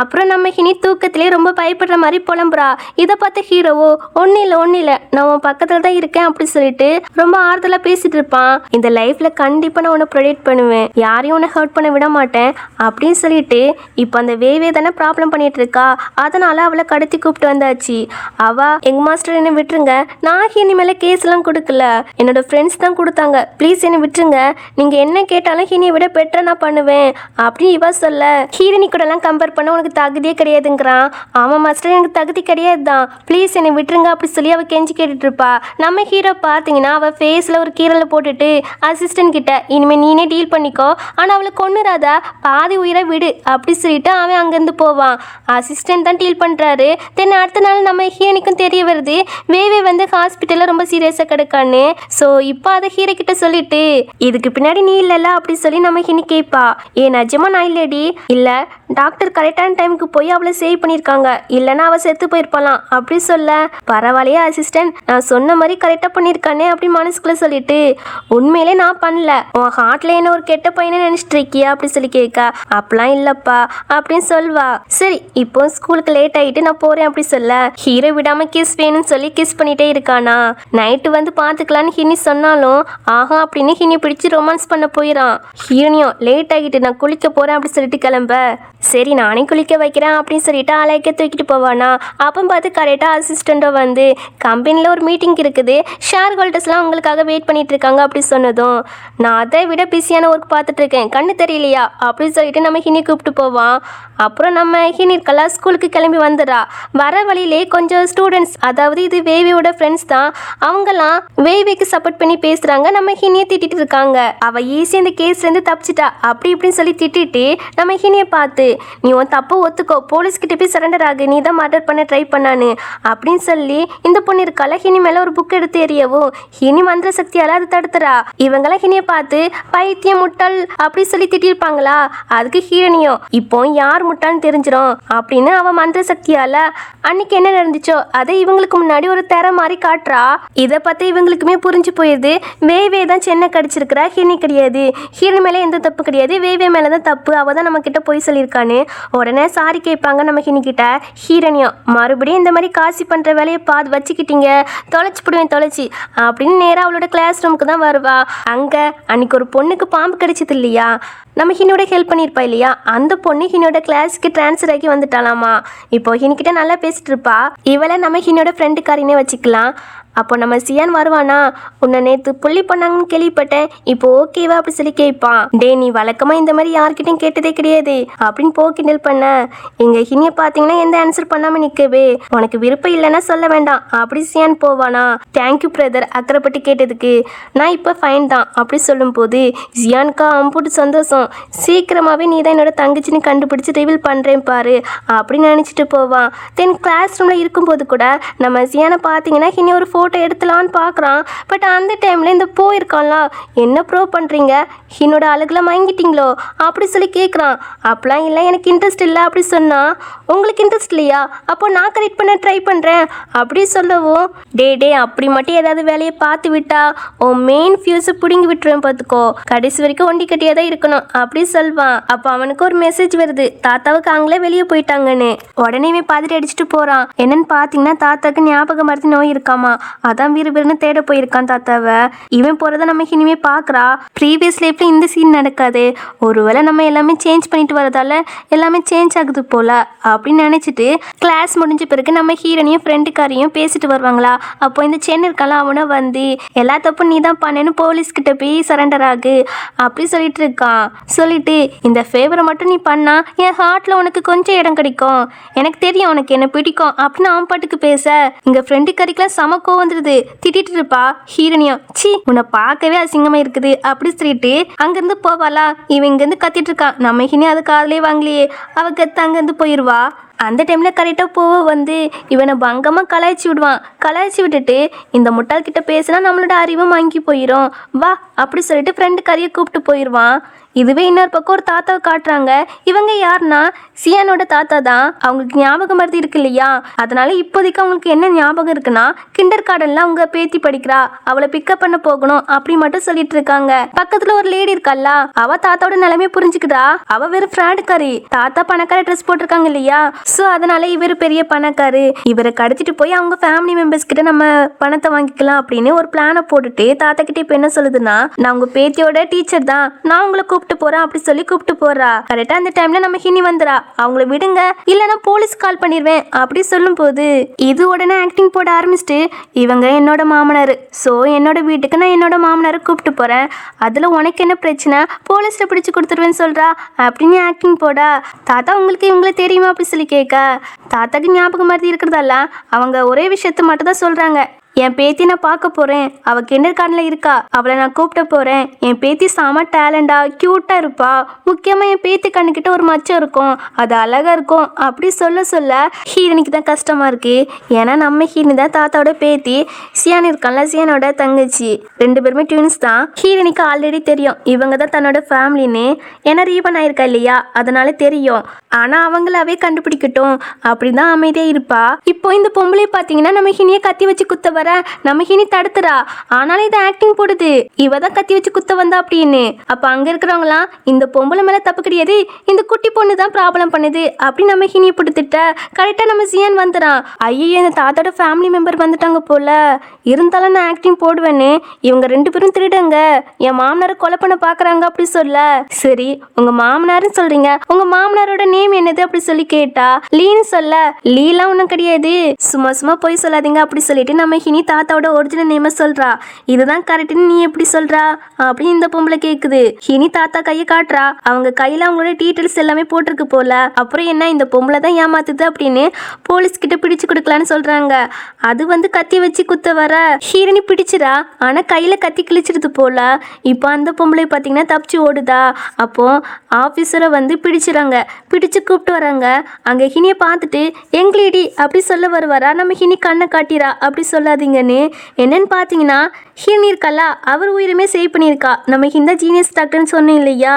அப்புறம் நம்ம ஹினி தூக்கத்திலே ரொம்ப பயப்படுற மாதிரி புலம்புறா. இதை பார்த்த ஹீரோவோ ஒன்றும் இல்லை நான் உன் பக்கத்தில் தான் இருக்கேன் அப்படி சொல்லிட்டு ரொம்ப ஆறுதலாக பேசிட்டு இருப்பான். இந்த லைஃப்ல கண்டிப்பாக நான் உன்னை ப்ரொடெக்ட் பண்ணுவேன், யாரையும் உன்னை ஹர்ட் பண்ண விட மாட்டேன் அப்படின்னு சொல்லிட்டு இப்போ அந்த வேவே தானே ப்ராப்ளம் பண்ணிட்டு இருக்கா, அதனால அவளை கடத்தி கூப்பிட்டு வந்தாச்சு. அவ எங்க மாஸ்டர் என்ன விட்டுருங்க, நான் ஹினி மேலே கேஸ் எல்லாம் கொடுக்கல, என்னோட ஃப்ரெண்ட்ஸ் தான் கொடுத்தாங்க, ப்ளீஸ் என்னை விட்டுருங்க, நீங்கள் என்ன கேட்டாலும் ஹீனியை விட பெட்டராக நான் பண்ணுவேன் அப்படின்னு இவ சொல்ல ஹீரோனி கூடலாம் கம்பேர் பண்ண உனக்கு தகுதியே கிடையாதுங்கிறான். ஆமாம் மாஸ்டர் எனக்கு தகுதி கிடையாது தான், ப்ளீஸ் என்னை விட்டுருங்க அப்படி சொல்லி அவள் கெஞ்சி கேட்டுட்டு இருப்பா. நம்ம ஹீரோ பார்த்தீங்கன்னா அவள் ஃபேஸில் ஒரு கீரலை போட்டுட்டு அசிஸ்டன்ட் கிட்ட இனிமேல் நீனே டீல் பண்ணிக்கோ, ஆனால் அவளை கொன்னுறாதா பாதி உயிரை விடு அப்படி சொல்லிட்டு அவன் அங்கேருந்து போவான். அசிஸ்டன்ட் தான் டீல் பண்ணுறாரு. தென் அடுத்த நாள் நம்ம ஹீரோனிக்கும் தெரிய வருது வேவே வந்து ஹாஸ்பிட்டலில் ரொம்ப சீரியஸாக கிடக்கான்னு. ஸோ இப்போ அதை ஹீரோ கிட்ட சொல்லிட்டு இதுக்கு பின்னாடி நீ இல்லைல்ல அப்படி சொல்லி நம்ம ஹினி கேட்பா. நிஜமா நான் இல்லடி, இல்லை டாக்டர் கரெக்டான டைமுக்கு போய் அவளை சேவ் பண்ணியிருக்காங்க, இல்லைன்னா அவள் செத்து போயிருப்பாலாம் அப்படி சொல்ல பரவாயில்லையே அசிஸ்டன்ட் நான் சொன்ன மாதிரி கரெக்டாக பண்ணியிருக்கானே அப்படி மனசுக்குள்ள சொல்லிட்டு உண்மையிலே நான் பண்ணல, உன் ஹார்ட்ல என்ன ஒரு கெட்ட பையனை நினைச்சிட்டு இருக்கியா அப்படி சொல்லி கேட்க அப்பெல்லாம் இல்லப்பா அப்படின்னு சொல்வா. சரி இப்போ ஸ்கூலுக்கு லேட் ஆகிட்டு நான் போறேன் அப்படி சொல்ல ஹீரோ விடாம கிஸ் வேணும்னு சொல்லி கிஸ் பண்ணிட்டே இருக்கானா. நைட்டு வந்து பார்த்துக்கலான்னு ஹினி சொன்னாலும் ஆஹா அப்படின்னு ஹினி பிடிச்சி ரொமான்ஸ் பண்ண போயிடான். ஹீரோனியும் லேட் ஆகிட்டு நான் குளிக்க போறேன் அப்படி சொல்லிட்டு கிளம்ப சரி நானே குளிக்க வைக்கிறேன் அப்படின்னு சொல்லிட்டு அலைக்க தூக்கிட்டு போவானா. அப்போ பார்த்து கரெக்டாக அசிஸ்டண்ட்டோ வந்து கம்பெனியில் ஒரு மீட்டிங் இருக்குது, ஷேர் ஹோல்டர்ஸ்லாம் உங்களுக்காக வெயிட் பண்ணிட்டு இருக்காங்க அப்படி சொன்னதும் நான் அதை விட பிஸியான ஒர்க் பார்த்துட்டு இருக்கேன் கண்ணு தெரியலையா அப்படின்னு சொல்லிட்டு நம்ம ஹினி கூப்பிட்டு போவான். அப்புறம் நம்ம ஹினி இருக்கலாம் ஸ்கூலுக்கு கிளம்பி வந்துடுறா. வர வழியிலே கொஞ்சம் ஸ்டூடெண்ட்ஸ், அதாவது இது வேவியோட ஃப்ரெண்ட்ஸ் தான், அவங்கெல்லாம் வேவிக்கு சப்போர்ட் பண்ணி பேசுகிறாங்க. நம்ம ஹினியை திட்டிட்டு இருக்காங்க. அவள் ஈஸியாக இந்த கேஸ்லேருந்து தப்பிச்சிட்டா அப்படி இப்படின்னு சொல்லி திட்டிட்டு நம்ம ஹினியை பார்த்து நீ உன் தப்பு ஒத்துக்கோ, போலீஸ்கிட்ட போய் சரண்டர் ஆகு, நீ தான் மர்டர் பண்ண ட்ரை பண்ணான்னு அப்படின்னு சொல்லி இந்த பொண்ணு இருக்கால ஹினி மேலே ஒரு புக் எடுத்து எறியவும் ஹினி மந்திர சக்தியால் அதை தடுத்துறா. இவங்கெல்லாம் ஹினியை பார்த்து பைத்தியம் முட்டாள் அப்படி சொல்லி திட்டிருப்பாங்களா. அதுக்கு ஹீரோனியும் இப்போ யார் முட்டான்னு தெரிஞ்சிடும் அப்படின்னு அவன் மந்திர சக்தியால அன்னைக்கு என்ன நடந்துச்சோ அதை இவங்களுக்கு முன்னாடி ஒரு திரை மாதிரி காட்டுறா. இதை பார்த்து இவங்களுக்குமே புரிஞ்சு போயிடுது. வேவே தான் சென்னை கடிச்சிருக்கிறா, ஹிரணி கிடையாது. ஹிரணி மேலே எந்த தப்பு கிடையாது, வேவே மேலே தான் தப்பு. அவள் தான் நம்ம கிட்ட போய் சொல்லியிருக்கான்னு உடனே சாரி கேட்பாங்க நம்ம ஹிரணி கிட்ட. ஹீரணியும் மறுபடியும் இந்த மாதிரி காசி பண்ணுற வேலையை பார்த்து வச்சுக்கிட்டீங்க, தொலைச்சி போடுவேன் தொலைச்சி அப்படின்னு நேராக அவளோட கிளாஸ் ரூமுக்கு தான் வருவா. அங்கே அன்னைக்கு ஒரு பொண்ணுக்கு பாம்பு கிடைச்சது இல்லையா, நம்ம ஹினியோட ஹெல்ப் பண்ணியிருப்பா இல்லையா, அந்த பொண்ணு ஹினியோட கிளாஸுக்கு ட்ரான்ஸ்ஃபர் ஆகி வந்துட்டாலாமா. இப்போ ஹினிக்கிட்ட நல்லா பேசிட்டு இருப்பா. இவளை நம்ம ஹினியோட ஃப்ரெண்டுக்காரினே வச்சுக்கலாம். அப்போ நம்ம சியான் வருவானா, உன்னை நேற்று புள்ளி பண்ணாங்கன்னு கேள்விப்பட்டேன், இப்போ ஓகேவா அப்படி சொல்லி கேட்பான். டே நீ வழக்கமாக இந்த மாதிரி யார்கிட்டையும் கேட்டதே கிடையாது அப்படின்னு கிண்டல் பண்ண. எங்கள் ஹினியை பார்த்தீங்கன்னா எந்த ஆன்சர் பண்ணாமல் நிற்கவே, உனக்கு விருப்பம் இல்லைன்னா சொல்ல வேண்டாம் அப்படி சியான் போவானா. தேங்க்யூ பிரதர் அக்கறைப்பட்டு கேட்டதுக்கு, நான் இப்போ ஃபைன் தான் அப்படி சொல்லும்போது சியானுக்கா அம்புட்டு சந்தோஷம். சீக்கிரமாகவே நீ தான் என்னோட தங்கச்சின்னு கண்டுபிடிச்சி ரிவீல் பண்ணுறேன் பாரு அப்படின்னு நினச்சிட்டு போவான். தென் கிளாஸ் ரூமில் இருக்கும்போது கூட நம்ம சியானை பார்த்தீங்கன்னா ஹினி ஒரு ஃபோட்டோ எடுத்துலான்னு பார்க்குறான். பட் அந்த டைமில் இந்த போயிருக்கான்ல, என்ன ப்ரோ பண்ணுறீங்க, என்னோட அழகில் மயங்கிட்டீங்களோ அப்படி சொல்லி கேட்குறான். அப்பலாம் இல்லை எனக்கு இன்ட்ரெஸ்ட் இல்லை அப்படி சொன்னால், உங்களுக்கு இன்ட்ரெஸ்ட் இல்லையா, அப்போ நான் கரெக்ட் பண்ண ட்ரை பண்ணுறேன் அப்படி சொல்லவும், டே அப்படி மட்டும் ஏதாவது வேலையை பார்த்து விட்டா உன் மெயின் ஃபியூஸை பிடுங்கி விட்டுருவேன் பார்த்துக்கோ, கடைசி வரைக்கும் ஒண்டி கட்டியாக தான் இருக்கணும் அப்படி சொல்வான். அப்போ அவனுக்கு ஒரு மெசேஜ் வருது, தாத்தாவுக்கு அங்களே வெளியே போயிட்டாங்கன்னு. உடனே பார்த்துட்டு அடிச்சுட்டு போகிறான். என்னன்னு பார்த்தீங்கன்னா தாத்தாக்கு ஞாபக மருந்து நோய் இருக்காமா, அதான் விறுவிறுன்னு தேட போயிருக்கான் தாத்தாவை. இவன் போகிறத நம்ம இனிமே பார்க்குறா. ப்ரீவியஸ் லைஃப்ல இந்த சீன் நடக்காது, ஒருவேளை நம்ம எல்லாமே சேஞ்ச் பண்ணிட்டு வரதால எல்லாமே சேஞ்ச் ஆகுது போல அப்படின்னு நினச்சிட்டு கிளாஸ் முடிஞ்ச பிறகு நம்ம ஹீரோனையும் ஃப்ரெண்டுக்காரையும் பேசிட்டு வருவாங்களா. அப்போ இந்த சென் இருக்கலாம், அவனை வந்து எல்லா தப்பும் நீ தான் பண்ணேன்னு போலீஸ்கிட்ட போய் சரண்டர் ஆகு அப்படி சொல்லிட்டு இருக்கான். சொல்லிட்டு இந்த ஃபேவரை மட்டும் நீ பண்ணா என் ஹார்ட்ல உனக்கு கொஞ்சம் இடம் கிடைக்கும், எனக்கு தெரியும் உனக்கு என்ன பிடிக்கும் அப்படின்னு அவன் பாட்டுக்கு பேச, இங்க ஃப்ரெண்டுக்காரிக்கெல்லாம் சமக்கோ வந்துருது. திட்டிட்டு இருப்பா. ஹீரணியம் சி உன்னை பார்க்கவே அசிங்கமா இருக்குது அப்படி சொல்லிட்டு அங்கிருந்து போவாளா. இவன் இங்கிருந்து கத்திட்டு இருக்கான். நம்ம ஹினி அது காதலே வாங்கலையே, அவ கத்து அங்கிருந்து போயிடுவா. அந்த டைமில் கரெக்டாக போக வந்து இவனை பங்கமாக கலாய்ச்சி விடுவான். கலாய்ச்சி விட்டுட்டு இந்த முட்டாள்கிட்ட பேசினா நம்மளோட அறிவும் வாங்கி போயிடும் வா அப்படி சொல்லிட்டு ஃப்ரெண்டு கறியை கூப்பிட்டு போயிடுவான். இதுவே இன்னொரு பக்கம் ஒரு தாத்தாவை காட்டுறாங்க. இவங்க யாருன்னா சியானோட தாத்தா தான். அவங்களுக்கு ஞாபகம் மருதி இருக்கு இல்லையா, அதனால இப்போதைக்கு அவங்களுக்கு என்ன ஞாபகம் இருக்குன்னா கிண்டர் கார்டன்ல அவங்க பேத்தி படிக்கிறா, அவளை பிக்கப் பண்ண போகணும் அப்படி மட்டும் சொல்லிட்டு இருக்காங்க. பக்கத்துல ஒரு லேடி இருக்கல்ல, அவ தாத்தாவோட நிலைமையை புரிஞ்சுக்குதா. அவ வெறும் ஃப்ராடுக்காரி, தாத்தா பணக்கார ட்ரெஸ் போட்டிருக்காங்க இல்லையா, ஸோ அதனால இவர் பெரிய பணக்காரு, இவரை கடத்திட்டு போய் அவங்க ஃபேமிலி மெம்பர்ஸ் கிட்ட நம்ம பணத்தை வாங்கிக்கலாம் அப்படின்னு ஒரு பிளானை போட்டுட்டு தாத்தா கிட்ட இப்போ என்ன சொல்லுதுன்னா, நான் உங்க பேத்தியோட டீச்சர் தான், நான் உங்களை கூப்பிட்டு போறேன் அப்படி சொல்லி கூப்பிட்டு போறா. கரெக்டா அந்த டைம்ல நம்ம ஹினி வந்துடா. அவங்கள விடுங்க இல்லைன்னா போலீஸ் கால் பண்ணிடுவேன் அப்படி சொல்லும் போது இது உடனே ஆக்டிங் போட ஆரம்பிச்சுட்டு, இவங்க என்னோட மாமனார், ஸோ என்னோட வீட்டுக்கு நான் என்னோட மாமனாரை கூப்பிட்டு போறேன், அதுல உனக்கு என்ன பிரச்சனை, போலீஸ்ல பிடிச்சு கொடுத்துருவேன்னு சொல்றா அப்படின்னு ஆக்டிங் போடா. தாத்தா உங்களுக்கு இவங்களை தெரியுமா அப்படி சொல்லி கேட்க, தாத்தாக்கு ஞாபகம் மாதிரி இருக்கிறதால அவங்க ஒரே விஷயத்த மட்டும் தான் சொல்றாங்க, என் பேத்தி நான் பார்க்க போறேன், அவ கிண்டர் கார்டன்ல இருக்கா, அவளை நான் கூப்பிட்ட போறேன், என் பேத்தி செம டேலண்டா கியூட்டா இருப்பா, முக்கியமா என் பேத்தி கண்ணுக்கிட்ட ஒரு மச்சம் இருக்கும், அது அழகா இருக்கும் அப்படி சொல்ல சொல்ல ஹீரனிக்கு தான் கஷ்டமா இருக்கு. ஏன்னா நம்ம ஹீரனி தான் தாத்தாவோட பேத்தி, சியான் இருக்கான்ல சியானோட தங்கச்சி, ரெண்டு பேருமே ட்வின்ஸ் தான். ஹீரனிக்கு ஆல்ரெடி தெரியும் இவங்க தான் தன்னோட ஃபேமிலின்னு, ஏன்னா ரீபன் ஆயிருக்கா இல்லையா அதனால தெரியும். ஆனா அவங்களாவே கண்டுபிடிக்கட்டும் அப்படிதான் அமைதியா இருப்பா. இப்போ இந்த பொம்பளை பாத்தீங்கன்னா நம்ம ஹினியை கத்தி வச்சு குத்த வர நம்ம ஹினி தடுத்துறா. ஆனாலும் இது ஆக்டிங் போடுது, இவ தான் கத்தி வச்சு குத்த வந்தா அப்படின்னு. அப்ப அங்க இருக்கிறவங்களாம் இந்த பொம்பளை மேல தப்பு கிடையாது, இந்த குட்டி பொண்ணு தான் ப்ராப்ளம் பண்ணுது அப்படின்னு நம்ம ஹினியை பிடித்திட்ட. கரெக்டா நம்ம சியான் வந்துறான். ஐயோ இந்த தாத்தாவோட ஃபேமிலி மெம்பர் வந்துட்டாங்க போல, இருந்தாலும் நான் ஆக்டிங் போடுவேன்னு, இவங்க ரெண்டு பேரும் திருடுங்க, என் மாமனாரை கொலை பண்ண பாக்குறாங்க அப்படி சொல்ல, சரி உங்க மாமனாருன்னு சொல்றீங்க, உங்க மாமனாரோட நேம் என்னது அப்படி சொல்லி கேட்டா லீன்னு சொல்ல, லீலாம் ஒன்றும் கிடையாது, சும்மா சும்மா போய் சொல்லாதீங்க அப்படி சொல்லிட்டு நம்ம ஹினி தாத்தாவோட ஒரிஜினல் நேமை சொல்றா. இதுதான் கரெக்ட்னு நீ எப்படி சொல்றா அப்படின்னு இந்த பொம்பளை கேக்குது. ஹினி தாத்தா கையை காட்டுறா. அவங்க கையில அவங்களோட டீட்டெயில்ஸ் எல்லாமே போட்டிருக்கு போல. அப்புறம் என்ன இந்த பொம்பளை தான் ஏமாத்துது அப்படின்னு போலீஸ் கிட்ட பிடிச்சு கொடுக்கலான்னு சொல்றாங்க. அது வந்து கத்தி வச்சு குத்த வர ஹீரணி பிடிச்சிரா, ஆனா கையில கத்தி கிழிச்சிருது போல. இப்போ அந்த பொம்பளை பார்த்தீங்கன்னா தப்பிச்சு ஓடுதா. அப்போ ஆஃபீஸரை வந்து பிடிச்சிடறாங்க. பிடிச்சு கூப்பிட்டு வராங்க. அங்கே ஹினியை பார்த்துட்டு எங்களேடி அப்படி சொல்ல வருவாரா. நம்ம ஹினி கண்ணை காட்டிரா அப்படி சொல்லாதீங்கன்னு. என்னன்னு பார்த்தீங்கன்னா ஹினி இருக்கல்லா, அவர் உயிருமே சேவ் பண்ணியிருக்கா. நம்ம ஹிந்தா ஜீனியஸ் டாக்டர்னு சொன்னோம் இல்லையா,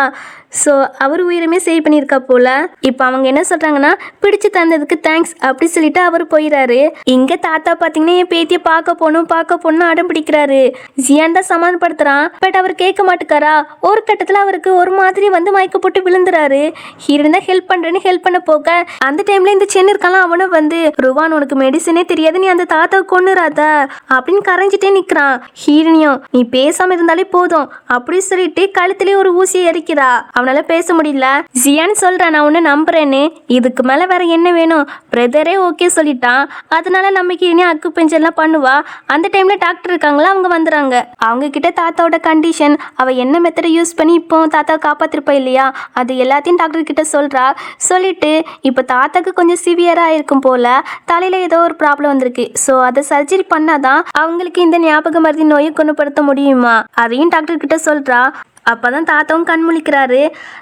ஸோ அவர் உயிரமே சேவ் பண்ணியிருக்கா போல. இப்போ அவங்க என்ன சொல்றாங்கன்னா பிடிச்சு தந்ததுக்கு தேங்க்ஸ் அப்படி சொல்லிட்டு அவர் போயிடாரு. இங்க தாத்தா பாத்தீங்கன்னா என் பேத்திய பார்க்க போகணும் அடம் பிடிக்கிறாரு. ஜியான் தான் சமாதானப்படுத்துறான். பட் அவர் கேட்க மாட்டுக்காரா. ஒரு கட்டத்துல அவருக்கு ஒரு மாதிரி வந்து மயக்க போட்டு விழுந்துறாரு. ஹீரோயின் தான் ஹெல்ப் பண்றேன்னு ஹெல்ப் பண்ண போக அந்த டைம்ல இந்த சென்னை இருக்கலாம் அவனும் வந்து ருவான் உனக்கு மெடிசனே தெரியாது நீ அந்த தாத்தாவை கொன்னுறாத அப்படின்னு கரைஞ்சிட்டே நிக்கிறான். ஹீரோனியும் நீ பேசாம இருந்தாலே போதும் அப்படி சொல்லிட்டு கழுத்திலே ஒரு ஊசியை எரிக்கிறா. அவனால பேச முடியல. ஜியான் சொல்றான் நான் உன்னை நம்புறேன்னு. இதுக்கு மேல வேற என்ன வேணும். பிரதரே ஓகே சொல்லிட்டான். அதனால நம்ம ஹீரோனி அக்கு பெஞ்செல்லாம் பண்ணுவா. அந்த டைம்ல டாக்டர் இருக்காங்களா அவங்க வந்துறாங்க. அவங்க கிட்ட தாத்தாவோட கண்டிஷன் அவ என்ன மெத்தடை யூஸ் பண்ணி இப்போ தாத்தாவை காப்பாத்திருப்பா இல்லையா அது எல்லாத்தையும் டாக்டர் கிட்ட சொல்றா. சொல்லிட்டு இப்போ தாத்தாக்கு கொஞ்சம் சிவியரா இருக்கும் போல தலையில ஏதோ ஒரு ப்ராப்ளம் வந்திருக்கு. ஸோ அதை சர்ஜரி பண்ணாதான் அவங்களுக்கு இந்த ஞாபக மருதி நோயை குணப்படுத்த முடியுமா அதையும் டாக்டர் கிட்ட சொல்றா. அப்பதான் தாத்தாவும் கண் முழிக்கிறாரு.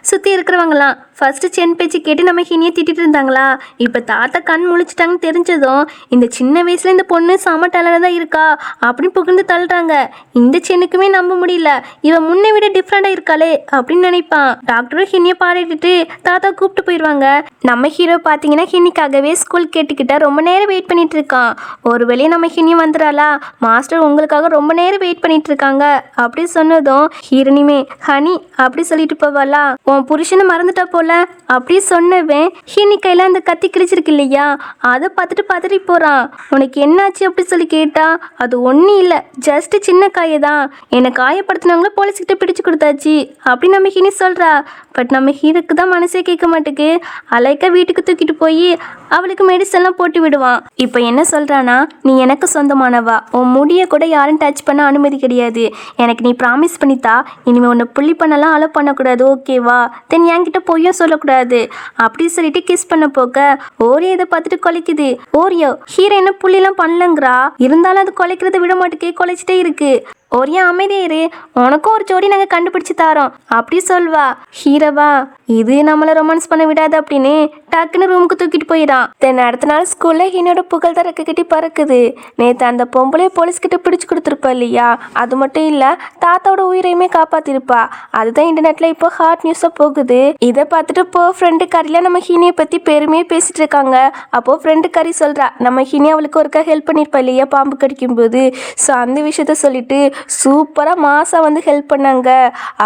சுற்றி இருக்கிறவங்களாம் ஃபர்ஸ்ட் சென் பேச்சு கேட்டு நம்ம ஹினியை திட்டிட்டு இருந்தாங்களா. இப்போ தாத்தா கண் முழிச்சிட்டாங்கன்னு தெரிஞ்சதும் இந்த சின்ன வயசுல இந்த பொண்ணு செம டேலண்டா தான் இருக்கா அப்படின்னு புகழ்ந்து தள்ளுறாங்க. இந்த சென்னுக்குமே நம்ப முடியல. இவன் முன்னை விட டிஃப்ரெண்டா இருக்காளே அப்படின்னு நினைப்பான். டாக்டரும் ஹினியை பாராட்டிட்டு தாத்தா கூப்பிட்டு போயிடுவாங்க. நம்ம ஹீரோ பார்த்தீங்கன்னா ஹினிக்காகவே ஸ்கூல் கேட்டுக்கிட்ட ரொம்ப நேரம் வெயிட் பண்ணிட்டு இருக்கான். ஒரு வேளையை நம்ம ஹினி வந்துடாளா மாஸ்டர் உங்களுக்காக ரொம்ப நேரம் வெயிட் பண்ணிட்டு இருக்காங்க அப்படி சொன்னதும் ஹீரோனிமே ஹனி அப்படி சொல்லிட்டு போவாளா. உன் புருஷனை மறந்துட்டா போல அப்படி சொன்னவன் ஹினி கையில அந்த கத்தி கிழிச்சிருக்கு இல்லையா அதை பார்த்துட்டு போறான். உனக்கு என்னாச்சு அப்படி சொல்லி கேட்டா அது ஒன்றும் இல்லை ஜஸ்ட் சின்ன காயதான் என்னை காயப்படுத்தினவங்கள போலீஸ்கிட்ட பிடிச்சு கொடுத்தாச்சு அப்படி நம்ம ஹினி சொல்றா. பட் நம்ம ஹீரோக்கு தான் மனசே கேட்க மாட்டேக்கு. அலைக்கா வீட்டுக்கு தூக்கிட்டு போய் அவளுக்கு மெடிசன்லாம் போட்டு விடுவான். இப்போ என்ன சொல்றானா நீ எனக்கு சொந்தமானவா உன் முடியை கூட யாரும் டச் பண்ண அனுமதி கிடையாது. எனக்கு நீ ப்ராமிஸ் பண்ணித்தா இனிமே உன்னை புள்ளி பண்ணலாம் அலோ பண்ணக்கூடாது ஓகேவா. தென் என்கிட்ட பொய்யும் சொல்லக்கூடாது அப்படி சொல்லிட்டு கிஸ் பண்ண போக ஓரியோ இதை பார்த்துட்டு கொலைக்குது. ஓரியோ ஹீரோ என்ன புள்ளிலாம் பண்ணலங்கிறா இருந்தாலும் அது கொலைக்கிறத விட மாட்டேக்கே கொலைச்சிட்டே இருக்கு. ஒரே அமைதியாரு உனக்கும் ஒரு ஜோடி நாங்கள் கண்டுபிடிச்சு தாரோம் அப்படி சொல்வா. ஹீரோவா இது நம்மளை ரொமான்ஸ் பண்ண விடாது அப்படின்னு டக்குன்னு ரூமுக்கு தூக்கிட்டு போயிடான். தென் அடுத்த நாள் ஸ்கூல்ல ஹீனோட புகழ் தான் ரெக்கிட்டி பறக்குது. நேற்று அந்த பொம்பளை போலீஸ்கிட்ட பிடிச்சு கொடுத்துருப்பா இல்லையா அது மட்டும் இல்லை தாத்தாவோட உயிரையுமே காப்பாத்திருப்பா. அதுதான் இன்டர்நெட்ல இப்போ ஹாட் நியூஸாக போகுது. இதை பார்த்துட்டு இப்போ ஃப்ரெண்டு கறியில் நம்ம ஹீனியை பற்றி பெருமையாக பேசிட்டு இருக்காங்க. அப்போ ஃப்ரெண்டு கறி சொல்றா நம்ம ஹீனி அவளுக்கு ஒருக்கா ஹெல்ப் பண்ணியிருப்பா இல்லையா பாம்பு கடிக்கும் போது. ஸோ அந்த விஷயத்த சொல்லிட்டு சூப்பராக மாசா வந்து ஹெல்ப் பண்ணாங்க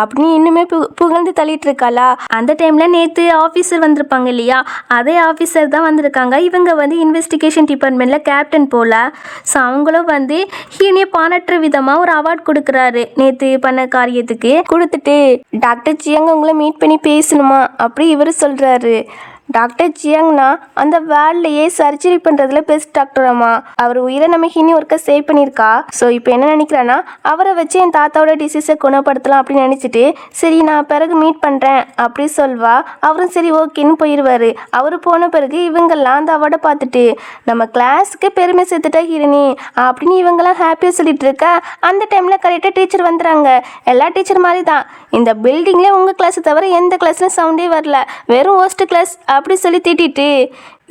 அப்படின்னு இன்னுமே புகழ்ந்து தள்ளிட்டு இருக்காளா. அந்த டைம்ல நேற்று ஆஃபீஸர் வந்திருப்பாங்க இல்லையா அதே ஆஃபீஸர் தான் வந்திருக்காங்க. இவங்க வந்து இன்வெஸ்டிகேஷன் டிபார்ட்மெண்ட்ல கேப்டன் போல. ஸோ அவங்களும் வந்து ஹீனியை பாராட்டுற விதமாக ஒரு அவார்ட் கொடுக்குறாரு. நேற்று பண்ண காரியத்துக்கு கொடுத்துட்டு டாக்டர் ஜியாங் உங்களை மீட் பண்ணி பேசணுமா அப்படி இவர் சொல்றாரு. டாக்டர் ஜியாங்னா அந்த வேர்ல்ட்லேயே சர்ஜரி பண்ணுறதுல பெஸ்ட் டாக்டராமா. அவர் உயிரை நம்ம ஹினி ஒருக்க சேவ் பண்ணியிருக்கா. ஸோ இப்போ என்ன நினைக்கிறான்னா அவரை வச்சு என் தாத்தாவோட டிசீஸை குணப்படுத்தலாம் அப்படின்னு நினச்சிட்டு சரி நான் பிறகு மீட் பண்ணுறேன் அப்படி சொல்வா. அவரும் சரி ஓகேன்னு போயிடுவார். அவர் போன பிறகு இவங்கெல்லாம் அந்த அவார்டை பார்த்துட்டு நம்ம கிளாஸுக்கு பெருமை சேர்த்துட்டா ஹீரோனி அப்படின்னு இவங்கெல்லாம் ஹாப்பியாக சொல்லிட்டு இருக்கா. அந்த டைமில் கரெக்டாக டீச்சர் வந்துடுறாங்க. எல்லா டீச்சர் மாதிரி தான் இந்த பில்டிங்லேயே உங்கள் கிளாஸை தவிர எந்த கிளாஸ்லையும் சவுண்டே வரல வெறும் ஹோஸ்ட் கிளாஸ் அப்படி சொல்லி திட்டிட்டு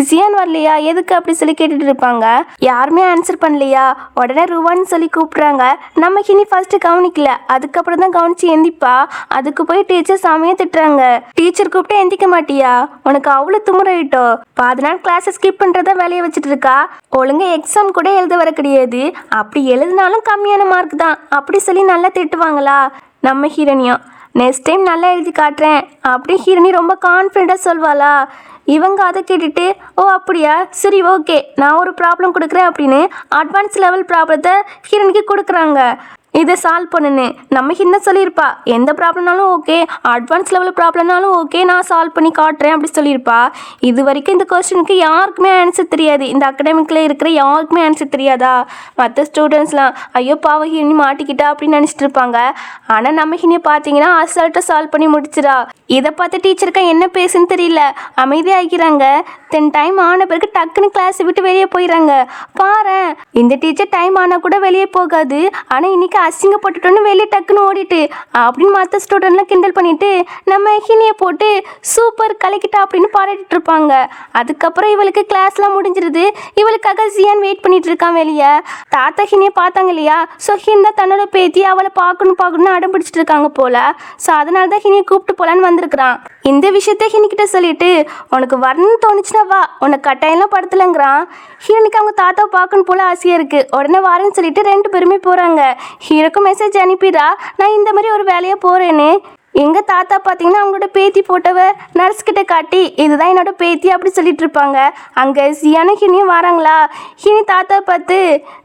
ஜியான் வரலையா எதுக்கு அப்படி சொல்லி கேட்டுட்டு இருப்பாங்க. யாருமே ஆன்சர் பண்ணலையா உடனே ருவான்னு சொல்லி கூப்பிட்றாங்க. நம்ம ஹினி ஃபர்ஸ்ட் கவனிக்கல அதுக்கப்புறம் தான் கவனிச்சு எந்திப்பா. அதுக்கு போய் டீச்சர் சாமியை திட்டுறாங்க. டீச்சர் கூப்பிட்டு எந்திக்க மாட்டியா உனக்கு அவ்வளோ துமுறாயிட்டோ பாதி நாள் கிளாஸை ஸ்கிப் பண்ணுறதா வேலையை வச்சுட்டு இருக்கா. ஒழுங்கா எக்ஸாம் கூட எழுத வர கிடையாது. அப்படி எழுதினாலும் கம்மியான மார்க் தான் அப்படி சொல்லி நல்லா திட்டுவாங்களா. நம்ம ஹீரோனியும் நெக்ஸ்ட் டைம் நல்லா எழுதி காட்டுறேன் அப்படி ஹீரோனி ரொம்ப கான்ஃபிடென்ட்டாக சொல்வாளா. இவங்க அதை கேட்டுட்டு ஓ அப்படியா சரி ஓகே நான் ஒரு ப்ராப்ளம் கொடுக்குறேன் அப்படின்னு அட்வான்ஸ் லெவல் ப்ராப்ளத்தை ஹீரோனிக்கு கொடுக்குறாங்க. இதை சால்வ் பண்ணுன்னு நம்ம என்ன சொல்லியிருப்பா எந்த ப்ராப்ளம்னாலும் ஓகே அட்வான்ஸ் லெவல் ப்ராப்ளம்னாலும் ஓகே நான் சால்வ் பண்ணி காட்டுறேன் அப்படி சொல்லியிருப்பா. இது வரைக்கும் இந்த கொஸ்டினுக்கு யாருக்குமே ஆன்சர் தெரியாது. இந்த அகடமிக்கில் இருக்கிற யாருக்குமே ஆன்சர் தெரியாதா. மற்ற ஸ்டூடெண்ட்ஸ்லாம் ஐயோ பாவம் ஹினி மாட்டிக்கிட்டா அப்படின்னு நினச்சிட்டு இருப்பாங்க. ஆனால் நம்ம ஹினியை பார்த்தீங்கன்னா அசால்ட்டாக சால்வ் பண்ணி முடிச்சிடா. இதை பார்த்து டீச்சருக்கு என்ன பேசுன்னு தெரியல அமைதியாகிறாங்க. தென் டைம் ஆன பிறகு டக்குன்னு கிளாஸை விட்டு வெளியே போயிடறாங்க. பாரு இந்த டீச்சர் டைம் ஆனால் கூட வெளியே போகாது. ஆனால் இன்னைக்கு அசிங்கப்பட்டுட்டோன்னு வெளியே டக்குன்னு ஓடிட்டு அப்படின்னு மற்ற ஸ்டூடெண்ட்லாம் கிண்டல் பண்ணிட்டு நம்ம ஹினியை போட்டு சூப்பர் கலக்கிட்டா அப்படின்னு பாராட்டிட்டு இருப்பாங்க. அதுக்கப்புறம் இவளுக்கு கிளாஸ்லாம் முடிஞ்சிருது. இவளுக்காக ஜியான் வெயிட் பண்ணிட்டு இருக்கான் வெளியே. தாத்தா ஹினியை பார்த்தாங்க இல்லையா, ஸோ ஹின் தான் தன்னோட பேத்தி அவளை பார்க்கணும்னு அடம் பிடிச்சிட்டு இருக்காங்க போல. ஸோ அதனால தான் ஹினியை கூப்பிட்டு போலான்னு வந்திருக்கிறான். இந்த விஷயத்த ஹினிக்கிட்ட சொல்லிட்டு உனக்கு வரணும்னு தோணுச்சுன்னா வா, உனக்கு கட்டாயம்லாம் படுத்தலைங்கிறான். ஹீரோனுக்கு அவங்க தாத்தாவை பார்க்கணும் போல ஆசையாக இருக்குது. உடனே வாரேன்னு சொல்லிட்டு 2 பேருமே போகிறாங்க. ஹீரோக்கும் மெசேஜ் அனுப்பிடா, நான் இந்த மாதிரி ஒரு வேலையாக போகிறேன்னு. எங்கள் தாத்தா பார்த்தீங்கன்னா அவங்களோட பேத்தி போட்டவ நர்ஸ்கிட்ட காட்டி இதுதான் என்னோட பேத்தி அப்படி சொல்லிட்டு இருப்பாங்க. அங்கே ஜியானும் ஹினியும் வராங்களா. ஹினி தாத்தா பார்த்து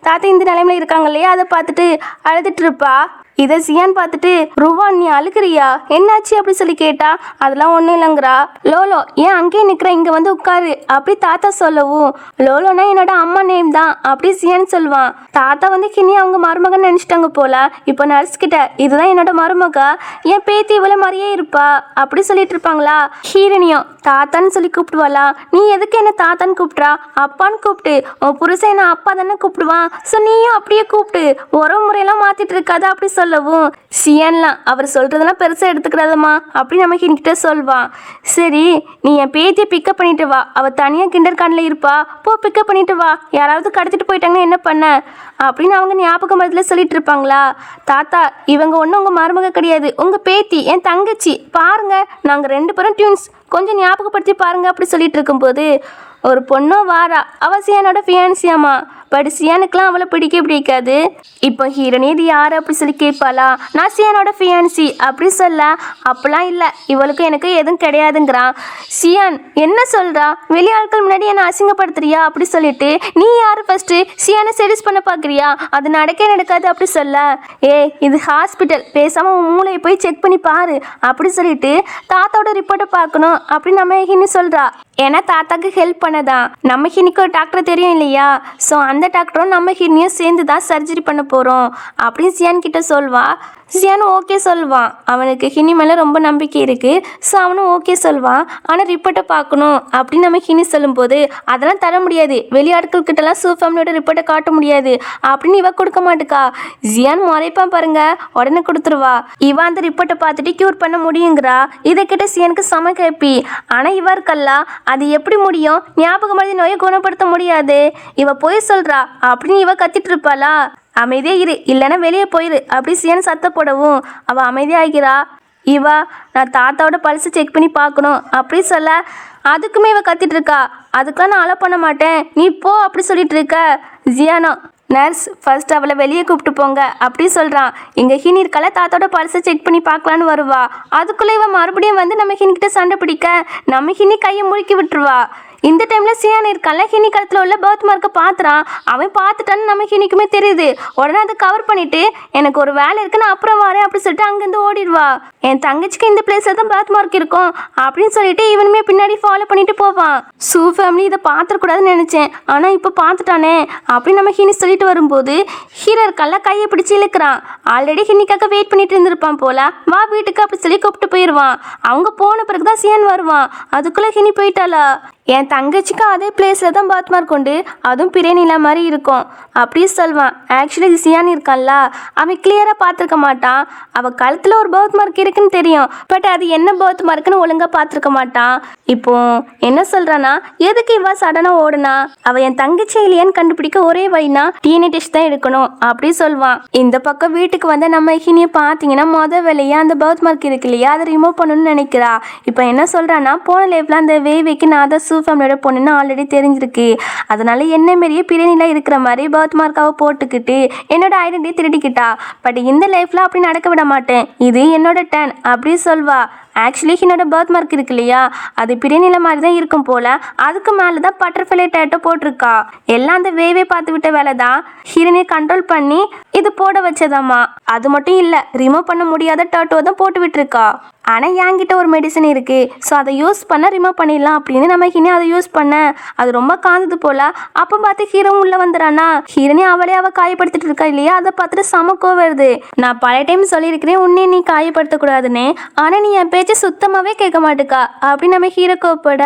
தாத்தா இந்த நிலைமையில இருக்காங்க இல்லையா, அதை பார்த்துட்டு அழுதுட்டு இருப்பா. இதை ஜியான் பார்த்துட்டு ருவா நீ அழுகிறியா, என்னாச்சு அப்படி சொல்லி கேட்டா அதெல்லாம் ஒன்றும் இல்லைங்கிறா. லோலோ ஏன் அங்கேயே நிற்கிற, இங்கே வந்து உட்காரு அப்படி தாத்தா சொல்லவும், லோலோனா என்னோட அம்மா நேம் தான் அப்படி ஜியான் சொல்லுவான். தாத்தா வந்து ஹினி அவங்க மருமகன் நினச்சிட்டாங்க போல. இப்போ நர்ஸ்கிட்ட இதுதான் என்னோட மருமகா, என் பேத்தி இவ்வளோ மாதிரியே இருப்பா அப்படி சொல்லிட்டு இருப்பாங்களா. ஹீரனியும் தாத்தான்னு சொல்லி கூப்பிடுவாளா. நீ எதுக்கு என்ன தாத்தான்னு கூப்பிட்றா, அப்பான்னு கூப்பிட்டு, உன் புருஷன் என்ன அப்பா தானே கூப்பிடுவான், ஸோ நீயும் அப்படியே கூப்பிட்டு உறவு முறையெல்லாம் மாற்றிட்டு இருக்காத அப்படி சொல்லவும், சியான்லாம் அவர் சொல்கிறதெல்லாம் பெருசாக எடுத்துக்கிறாதம்மா அப்படி நம்ம ஹின்கிட்ட சொல்வான். சரி நீ என் பேத்தியை பிக்கப் பண்ணிட்டு வா, அவள் தனியாக கிண்டர் கார்டில் இருப்பா, போ பிக்கப் பண்ணிட்டு வா, யாராவது கடத்திட்டு போயிட்டாங்கன்னா என்ன பண்ண அப்படின்னு அவங்க ஞாபகம் மரத்தில் சொல்லிட்டு இருப்பாங்களா. தாத்தா இவங்க ஒன்றும் உங்கள் மருமக கிடையாது, உங்கள் பேத்தி என் தங்கச்சி, பாருங்க நாங்கள் 2 பேரும் டியூன்ஸ், கொஞ்சம் ஞாபகப்படுத்தி பாருங்க அப்படி சொல்லிட்டு இருக்கும்போது ஒரு பொண்ணும் வாரா. அவள் சியானோட ஃபியான்சியாமா. பட் சியானுக்கெலாம் அவளை பிடிக்காது. இப்போ ஹீரோனி இது யார் அப்படி சொல்லி கேட்பாளா. நான் சியானோட ஃபியான்சி அப்படி சொல்ல, அப்போலாம் இல்லை இவளுக்கும் எனக்கு எதுவும் கிடையாதுங்கிறான். சியான் என்ன சொல்கிறா, வெளியாட்கள் முன்னாடி என்னை அசிங்கப்படுத்துறியா அப்படி சொல்லிட்டு, நீ யார் ஃபஸ்ட்டு சியானை செடியூஸ் பண்ண பார்க்குறியா, அது நடக்காது அப்படி சொல்ல. இது ஹாஸ்பிட்டல், பேசாமல் உன் மூளையை போய் செக் பண்ணி பாரு அப்படி சொல்லிட்டு தாத்தாவோட ரிப்போர்ட்டை பார்க்கணும் அப்படின்னு நம்ம ஹினி சொல்கிறா. ஏன்னா தாத்தாக்கு ஹெல்ப் பண்ணதான். நம்ம ஹினிக்கு ஒரு டாக்டர் தெரியும் இல்லையா, ஸோ அந்த டாக்டரும் நம்ம ஹினியும் சேர்ந்து தான் சர்ஜரி பண்ண போகிறோம் அப்படின்னு சியான் கிட்ட சொல்வா. சியானும் ஓகே சொல்வான். அவனுக்கு ஹினி மேலே ரொம்ப நம்பிக்கை இருக்குது. ஸோ அவனும் ஓகே சொல்வான். ஆனால் ரிப்போர்ட்டை பார்க்கணும் அப்படின்னு நம்ம ஹினி சொல்லும்போது அதெல்லாம் தர முடியாது, வெளியாட்கள் கிட்டலாம் சூ ஃபேமிலியோட ரிப்போர்ட்டை காட்ட முடியாது அப்படின்னு இவ கொடுக்க மாட்டுக்கா. ஜியான் முறைப்பான் பாருங்க, உடனே கொடுத்துருவா. இவ அந்த ரிப்போர்ட்டை பார்த்துட்டு க்யூர் பண்ண முடியுங்கிறா. இதை கிட்ட சியானுக்கு செம கேப்பி. ஆனால் இவ இருக்கல்லா, அது எப்படி முடியும், ஞாபகம் மறதி நோயை குணப்படுத்த முடியாது, இவ போய் சொல்கிறா அப்படின்னு இவ கத்திட்டு இருப்பாளா. அமைதியே இரு, இல்லைன்னா வெளியே போயிரு அப்படி சியான் சத்த போடவும் அவள் அமைதியாகிறா. இவா நான் தாத்தாவோட பல்ஸை செக் பண்ணி பார்க்கணும் அப்படி சொல்ல, அதுக்குமே இவ கத்திட்டு இருக்கா. அதுக்கெல்லாம் நான் அலோ பண்ண மாட்டேன், நீ போ அப்படி சொல்லிட்டு இருக்க. ஜியானோ நர்ஸ் ஃபர்ஸ்ட் அவளை வெளியே கூப்பிட்டு போங்க அப்படி சொல்கிறான். எங்கள் ஹினி இருக்கல தாத்தாவோட பல்ஸை செக் பண்ணி பார்க்கலான்னு வருவா. அதுக்குள்ளே இவன் மறுபடியும் வந்து நம்ம ஹினிக்கிட்ட சண்டை பிடிக்க நம்ம ஹினி கையை முறுக்கி விட்டுருவா. இந்த டைமில் சியான் இருக்கான்ல, ஹினி கழுத்தில் உள்ள பர்த் மார்க்கை பார்த்துறான். அவன் பார்த்துட்டான்னு நம்ம ஹினிக்குமே தெரியுது. உடனே அதை கவர் பண்ணிவிட்டு எனக்கு ஒரு வேலை இருக்குது நான் அப்புறம் வரேன் அப்படி சொல்லிட்டு அங்கேருந்து ஓடிடுவா. என் தங்கச்சிக்கு இந்த பிளேஸில் தான் பர்த் மார்க் இருக்கும் அப்படின்னு சொல்லிட்டு இவனுமே பின்னாடி ஃபாலோ பண்ணிட்டு போவான். சூ ஃபேமிலி இதை பார்த்துடக்கூடாதுன்னு நினச்சேன், ஆனால் இப்போ பார்த்துட்டானே அப்படின்னு நம்ம ஹினி சொல்லிட்டு வரும்போது ஹீரோ இருக்கான்ல கையை பிடிச்சி இழுக்கிறான். ஆல்ரெடி ஹினிக்காக வெயிட் பண்ணிட்டு இருந்திருப்பான் போல. வா வீட்டுக்கு அப்படி சொல்லி கூப்பிட்டு போயிடுவான். அவங்க போன பிறகு தான் சியான் வருவான். அதுக்குள்ளே ஹினி போயிட்டாளா. என் தங்கச்சிக்கு அதே பிளேஸில் தான் பர்த் மார்க் கொண்டு, அதுவும் பிறைநிலா மாதிரி இருக்கும் அப்படி சொல்வான். ஆக்சுவலி சியான் இருக்கான்ல, அவன் கிளியராக பார்த்துருக்க மாட்டான். அவள் கழுத்தில் ஒரு பர்த் மார்க் இருக்குன்னு தெரியும், பட் அது என்ன பர்த் மார்க்குன்னு ஒழுங்காக பார்த்துருக்க மாட்டான். இப்போ என்ன சொல்கிறான்னா, எதுக்கு இவ சடனாக ஓடுனா, அவள் என் தங்கச்சி இல்லையான்னு கண்டுபிடிக்க ஒரே வழினா டிஎன்ஏ டெஸ்ட் தான் எடுக்கணும் அப்படி சொல்வான். இந்த பக்கம் வீட்டுக்கு வந்து நம்ம ஹினியை பார்த்தீங்கன்னா மொதல் வேலையா அந்த பர்த் மார்க் இருக்கு இல்லையா, அதை ரிமூவ் பண்ணணும்னு நினைக்கிறா. இப்போ என்ன சொல்கிறான்னா, போன லைஃப்பில் அந்த வேவைக்கு நான் அதை ஃபேமிலியோட பொண்ணுன்னு ஆல்ரெடி தெரிஞ்சிருக்கு. அதனால என்ன மாரியே பிறைநிலா இருக்கிற மாதிரி பர்த் மார்க்காவை போட்டுக்கிட்டு என்னோட ஐடென்டிட்டி திருடிக்கிட்டா. பட் இந்த லைஃப்ல அப்படி நடக்க விட மாட்டேன், இது என்னோட டர்ன் அப்படி சொல்வா. ஆக்சுவலி என்னோட பர்த் மார்க் இருக்கு இல்லையா, அது பிறைநில மாதிரி தான் இருக்கும் போல. அதுக்கு மேலே தான் பட்டர்ஃப்ளை டேட்டோ போட்டிருக்கா. எல்லாம் அந்த வேவே பார்த்து விட்ட வேலை தான் ஹீரோனை கண்ட்ரோல் பண்ணி இது போட வச்சதாம்மா. அது மட்டும் இல்லை, ரிமூவ் பண்ண முடியாத டேட்டோ தான் போட்டு விட்டுருக்கா. ஆனால் என்கிட்ட ஒரு மெடிசன் இருக்குது, ஸோ அதை யூஸ் பண்ண ரிமூவ் பண்ணிடலாம் அப்படின்னு நம்ம ஹினி அதை யூஸ் பண்ண அது ரொம்ப காந்தது போல். அப்போ பார்த்து ஹீரோவும் உள்ளே வந்துடானா. ஹீரோனி அவளே அவள் காயப்படுத்திட்டு இருக்கா இல்லையா, அதை பார்த்துட்டு சமக்கோ வருது. நான் பல டைம் சொல்லியிருக்கிறேன் உன்னே நீ காயப்படுத்தக்கூடாதுன்னு, ஆனால் நீ என் பேச்சு சுத்தமாகவே கேட்க மாட்டுக்கா அப்படி நம்ம ஹீரோ கூப்பிட,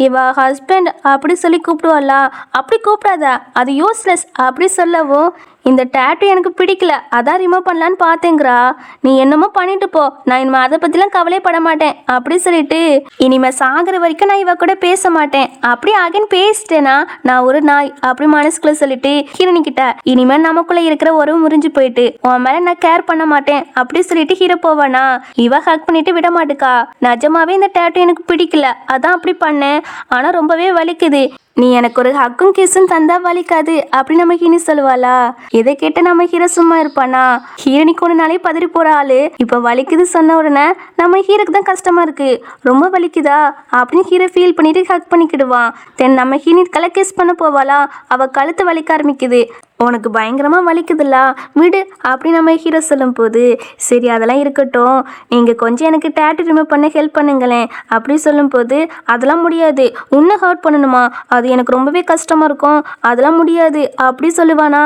இவ ஹஸ்பண்ட் அப்படி சொல்லி கூப்பிடுவாளா. அப்படி கூப்பிடாத, அது யூஸ்லெஸ் அப்படி சொல்லவும் இந்த டேட்டு எனக்கு பிடிக்கல, அதான் ரிமூவ் பண்ணலான்னு பார்த்தேங்கிறா. நீ என்னமோ பண்ணிட்டு போ, நான் இனிமே அதை பற்றிலாம் கவலைப்பட மாட்டேன் அப்படி சொல்லிட்டு இனிமே சாகிற வரைக்கும் நான் இவ கூட பேச மாட்டேன் அப்படி அகைன் பேசிட்டேனா நான் ஒரு நாய் அப்படி மனசுக்குள்ள சொல்லிட்டு ஹீரோனி கிட்ட இனிமே நமக்குள்ள இருக்கிற உறவு முறிஞ்சு போயிட்டு உன் மேல நான் கேர் பண்ண மாட்டேன் அப்படி சொல்லிட்டு ஹீரோ போவானா. இவ ஹக் பண்ணிட்டு விட மாட்டுக்கா. நிஜமாவே இந்த டேட்டு எனக்கு பிடிக்கல, அதான் அப்படி பண்ணேன், ஆனா ரொம்பவே வலிக்குது, நீ எனக்கு ஒரு ஹக்கும் கிஸும் தந்தா வலிக்காது அப்படி நம்ம ஹீனி சொல்லுவாளா. இதை கேட்டு நம்ம ஹீரோ சும்மா இருப்பானா. ஹீரோனிக்கு ஒரு நாளே பதறி போற ஆளு இப்ப வலிக்குது சொன்ன உடனே நம்ம ஹீரோக்கு தான் கஷ்டமா இருக்கு. ரொம்ப வலிக்குதா அப்படின்னு ஹீரோ ஃபீல் பண்ணிட்டு ஹக் பண்ணிக்கிடுவான். தென் நம்ம ஹீனிக்கெல்லாம் கிஸ் பண்ண போவாளா. அவ கழுத்து வலிக்க ஆரம்பிக்குது. உனக்கு பயங்கரமாக வலிக்குதுல்ல விடு அப்படி நம்ம ஹீரோ சொல்லும் போது சரி அதெல்லாம் இருக்கட்டும், நீங்கள் கொஞ்சம் எனக்கு டேட்டு ரிமூவ் பண்ண ஹெல்ப் பண்ணுங்களேன் அப்படி சொல்லும் போது அதெல்லாம் முடியாது, உன்னை ஹர்ட் பண்ணணுமா, அது எனக்கு ரொம்பவே கஷ்டமாக இருக்கும், அதெல்லாம் முடியாது அப்படி சொல்லுவானா.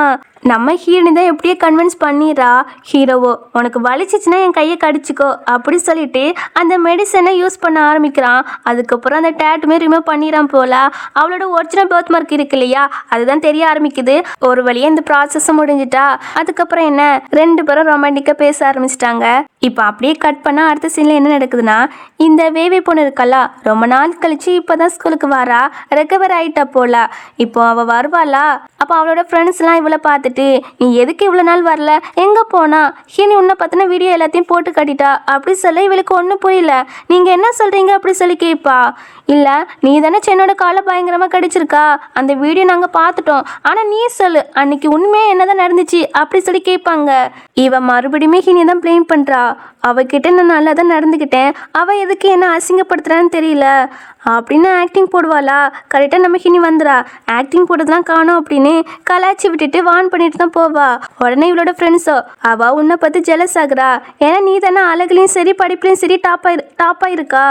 நம்ம ஹீரோனி தான் எப்படியே கன்வின்ஸ் பண்ணிடுறா ஹீரோவோ. உனக்கு வலிச்சிச்சுன்னா என் கையை கடிச்சிக்கோ அப்படி சொல்லிட்டு அந்த மெடிசனை யூஸ் பண்ண ஆரம்பிக்கிறான். அதுக்கப்புறம் அந்த டேட்டுமே ரிமூவ் பண்ணிடுறான் போல. அவளோட ஒரிஜினல் பர்த் மார்க் இருக்கு இல்லையா, அதுதான் தெரிய ஆரம்பிக்குது. ஒரு வழியாக இந்த ப்ராசஸும் முடிஞ்சிட்டா. அதுக்கப்புறம் என்ன, ரெண்டு பேரும் ரொமான்டிக்காக பேச ஆரம்பிச்சிட்டாங்க. இப்போ அப்படியே கட் பண்ணால் அடுத்த சீனில் என்ன நடக்குதுன்னா, இந்த வேவே பொண்ணு இருக்கல்லா ரொம்ப நாள் கழிச்சு இப்போ தான் ஸ்கூலுக்கு வரா, ரெக்கவர் ஆகிட்டா போல. இப்போ அவள் வருவாளா, அப்போ அவளோட ஃப்ரெண்ட்ஸ்லாம் இவளை பார்த்துட்டு நீ எதுக்கு இவ்வளோ நாள் வரல, எங்கே போனா, ஹீனி உன்னை பற்றின வீடியோ எல்லாத்தையும் போட்டு காட்டிட்டா அப்படி சொல்ல இவளுக்கு ஒன்றும் புரியல. நீங்கள் என்ன சொல்கிறீங்க அப்படி சொல்லி கேட்பா. இல்லை நீ தானே சென்னோட காலை பயங்கரமாக கடிச்சிருக்கா, அந்த வீடியோ நாங்கள் பார்த்துட்டோம், ஆனால் நீ சொல்லு அன்னைக்கு உண்மையாக என்னதான் நடந்துச்சு அப்படி சொல்லி கேட்பாங்க. இவன் மறுபடியுமே ஹீனியை தான் ப்ளேம் பண்ணுறா. அவகிட்ட நான் நல்லா தான் நடந்துக்கிட்டேன், அவள் எதுக்கு என்ன அசிங்கப்படுத்துறான்னு தெரியல அப்படின்னு ஆக்டிங் போடுவாளா. கரெக்டாக நம்ம ஹினி வந்துடா. ஆக்டிங் போடுறதுலாம் காணும் அப்படின்னு கலாச்சி விட்டுட்டு வான் பண்ணிட்டு தான் போவா. உடனே இவளோட ஃப்ரெண்ட்ஸோ அவள் உன்னை பார்த்து ஜெலஸ் ஆகுறா, ஏன்னா நீ தானே அழகுலையும் சரி படிப்புலையும் சரி டாப்பாக இருக்கா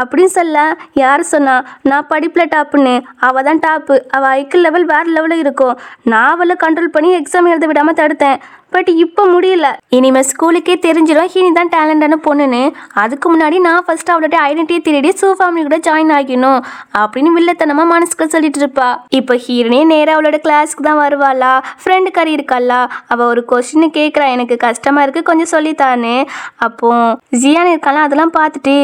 அப்படின்னு சொல்ல. யார் சொன்னா நான் படிப்பில் டாப்புன்னு, அவள் தான் டாப்பு, அவள் ஐக்கிள் லெவல் வேறு லெவலில் இருக்கும். நான் அவளை கண்ட்ரோல் பண்ணி எக்ஸாம் எழுத விடாமல் தடுத்தேன், பட் இப்போ முடியல. இனிமேல் ஸ்கூலுக்கே தெரிஞ்சிடும் ஹீனி தான் டேலண்டான பொண்ணுன்னு. அதுக்கு முன்னாடி நான் ஃபர்ஸ்ட் அவளோட ஐடென்டிட்டியை திருடி சூ ஃபேமிலி கூட ஜாயின் ஆகிக்கணும் அப்படின்னு வில்லத்தனமாக மனசுக்கு சொல்லிட்டு இருப்பா. இப்போ ஹீரோனே நேராக அவளோட கிளாஸ்க்கு தான் வருவாளா. ஃப்ரெண்டு கறி இருக்காளா, அவள் ஒரு கொஸ்டின் கேட்குறா, எனக்கு கஷ்டமாக இருக்குது கொஞ்சம் சொல்லித்தானே. அப்போ ஜியான் இருக்காளா, அதெல்லாம் பார்த்துட்டு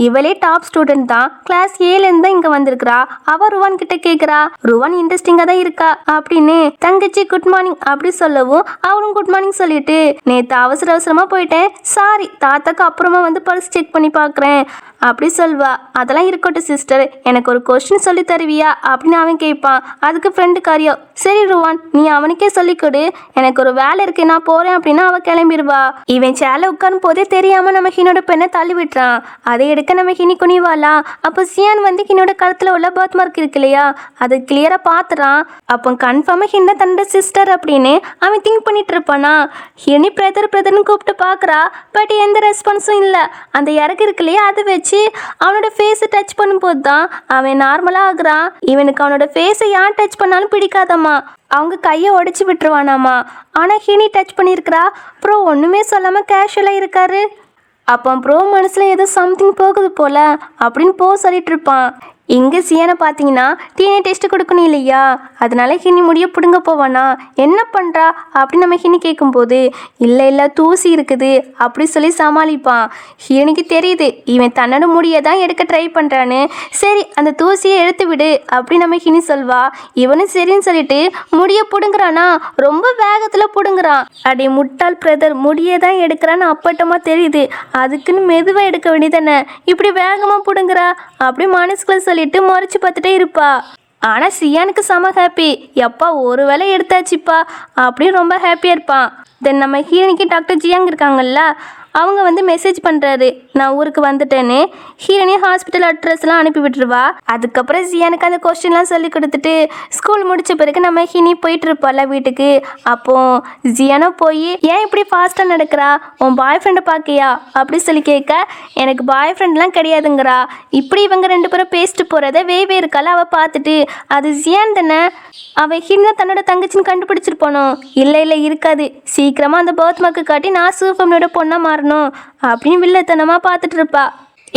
இவளே டாப் ஸ்டூடெண்ட் தான், கிளாஸ் ஏலேருந்து தான் இங்கே வந்திருக்கிறா. அவள் ருவான் கிட்ட கேட்குறா, ருவான் இன்ட்ரெஸ்டிங்காக தான் இருக்கா அப்படின்னு. தங்கச்சி குட் மார்னிங் அப்படி சொல்லவும் அவரும் குட் மார்னிங் சொல்லிட்டு நேற்று அவசரமா போயிட்டேன், சாரி, தாத்தாக்கு அப்புறமா வந்து பர்ஸ் செக் பண்ணி பார்க்குறேன் அப்படி சொல்வா. அதெல்லாம் இருக்கட்டும் சிஸ்டர், எனக்கு ஒரு கொஸ்டின் சொல்லி தருவியா அப்படின்னு அவன் கேட்பான். அதுக்கு ஃப்ரெண்டு காரியோ சரி ருவான் நீ அவனுக்கே சொல்லி கொடு, எனக்கு ஒரு வேலை இருக்கு நான் போறேன் அப்படின்னா அவ கிளம்பிடுவா. இவன் சேலை உட்காரும் போதே தெரியாம நம்ம ஹீனோட பெண்ணை தள்ளி விட்டுறான். அதை எடுக்க நம்ம ஹீனி குனிவாளா. அப்போ சியான் வந்து ஹீனோட கழுத்துல உள்ள பர்த் மார்க் இருக்கு இல்லையா, அது கிளியரா பாத்துறான். அப்போ கன்ஃபார்மா ஹின்னா தன்னோட சிஸ்டர் அப்படின்னு அவன் திங்க் பண்ணிட்டு இருப்பானா. ஹினி பிரதர்னு கூப்பிட்டு பாக்குறா, பட் எந்த ரெஸ்பான்ஸும் இல்லை. அந்த இறகு இருக்கு இல்லையா, அதை வச்சு அவனோட ஃபேஸை டச் பண்ணும்போது தான் அவன் நார்மலாக ஆகுறான். இவனுக்கு அவனோட ஃபேஸை யார் டச் பண்ணாலும் பிடிக்காதம்மா, அவங்க கையை உடைச்சி விட்டுருவானாமா. ஆனால் ஹினி டச் பண்ணியிருக்கிறா. ப்ரோ ஒன்றுமே சொல்லாமல் கேஷுவலாக இருக்காரு. அப்போ ப்ரோ மனசில் ஏதோ சம்திங் போகுது போல அப்படின்னு சொல்லிட்டு இருப்பான். இங்கே சியானை பார்த்தீங்கன்னா டிஎன்ஏ டெஸ்ட் கொடுக்கணும் இல்லையா, அதனால ஹினி முடிய பிடுங்க போவானா. என்ன பண்ணுறா அப்படின்னு நம்ம ஹினி கேட்கும்போது இல்லை தூசி இருக்குது அப்படி சொல்லி சமாளிப்பான். ஹினிக்கு தெரியுது இவன் தன்னோட முடியை தான் எடுக்க ட்ரை பண்ணுறான்னு. சரி அந்த தூசியை எடுத்து விடு அப்படி நம்ம ஹினி சொல்வா. இவனும் சரின்னு சொல்லிட்டு முடியை பிடுங்குறானா, ரொம்ப வேகத்தில் பிடுங்குறான். அடி முட்டாள் பிரதர், முடியை தான் எடுக்கிறான்னு அப்பட்டமாக தெரியுது, அதுக்குன்னு மெதுவாக எடுக்க வேண்டியதானே, இப்படி வேகமாக பிடுங்குறா அப்படி மனசுக்குள்ள சொல்லிட்டு முறைச்சு பார்த்துட்டே இருப்பா. ஆனால் சியானுக்கு செம ஹாப்பி, எப்பா ஒரு வேளை எடுத்தாச்சுப்பா அப்படின்னு ரொம்ப ஹாப்பியாக இருப்பான். தென் நம்ம ஹீரோனிக்கு டாக்டர் ஜியாங் இருக்காங்கல்ல, அவங்க வந்து மெசேஜ் பண்ணுறாரு நான் ஊருக்கு வந்துட்டேன்னு. ஹீரோனி ஹாஸ்பிட்டல் அட்ரஸ்லாம் அனுப்பி விட்டுருவா. அதுக்கப்புறம் ஜியானுக்கு அந்த கொஸ்டின்லாம் சொல்லி கொடுத்துட்டு ஸ்கூல் முடித்த பிறகு நம்ம ஹினி போயிட்டு இருப்பாள்ல வீட்டுக்கு. அப்போ ஜியானோ போய் ஏன் இப்படி ஃபாஸ்ட்டாக நடக்கிறா, உன் பாய் ஃப்ரெண்டை பார்க்கியா அப்படி சொல்லி கேட்க, எனக்கு பாய் ஃப்ரெண்ட்லாம் கிடையாதுங்கிறா. இப்படி இவங்க ரெண்டு பேரும் பேசிட்டு போகிறத வேவே இருக்கால அவள் பார்த்துட்டு, அது ஜியான் தானே, அவன் ஹின்னா தன்னோட தங்கச்சின்னு கண்டுபிடிச்சிருப்பானோ. இல்லை இருக்காது, சீக்கிரமாக அந்த பர்த் மார்க்கு காட்டி நான் சூஃபம்னோட பொண்ணாக மாறணும் அப்படின்னு வில்லத்தனமாக பார்த்துட்டு இருப்பா.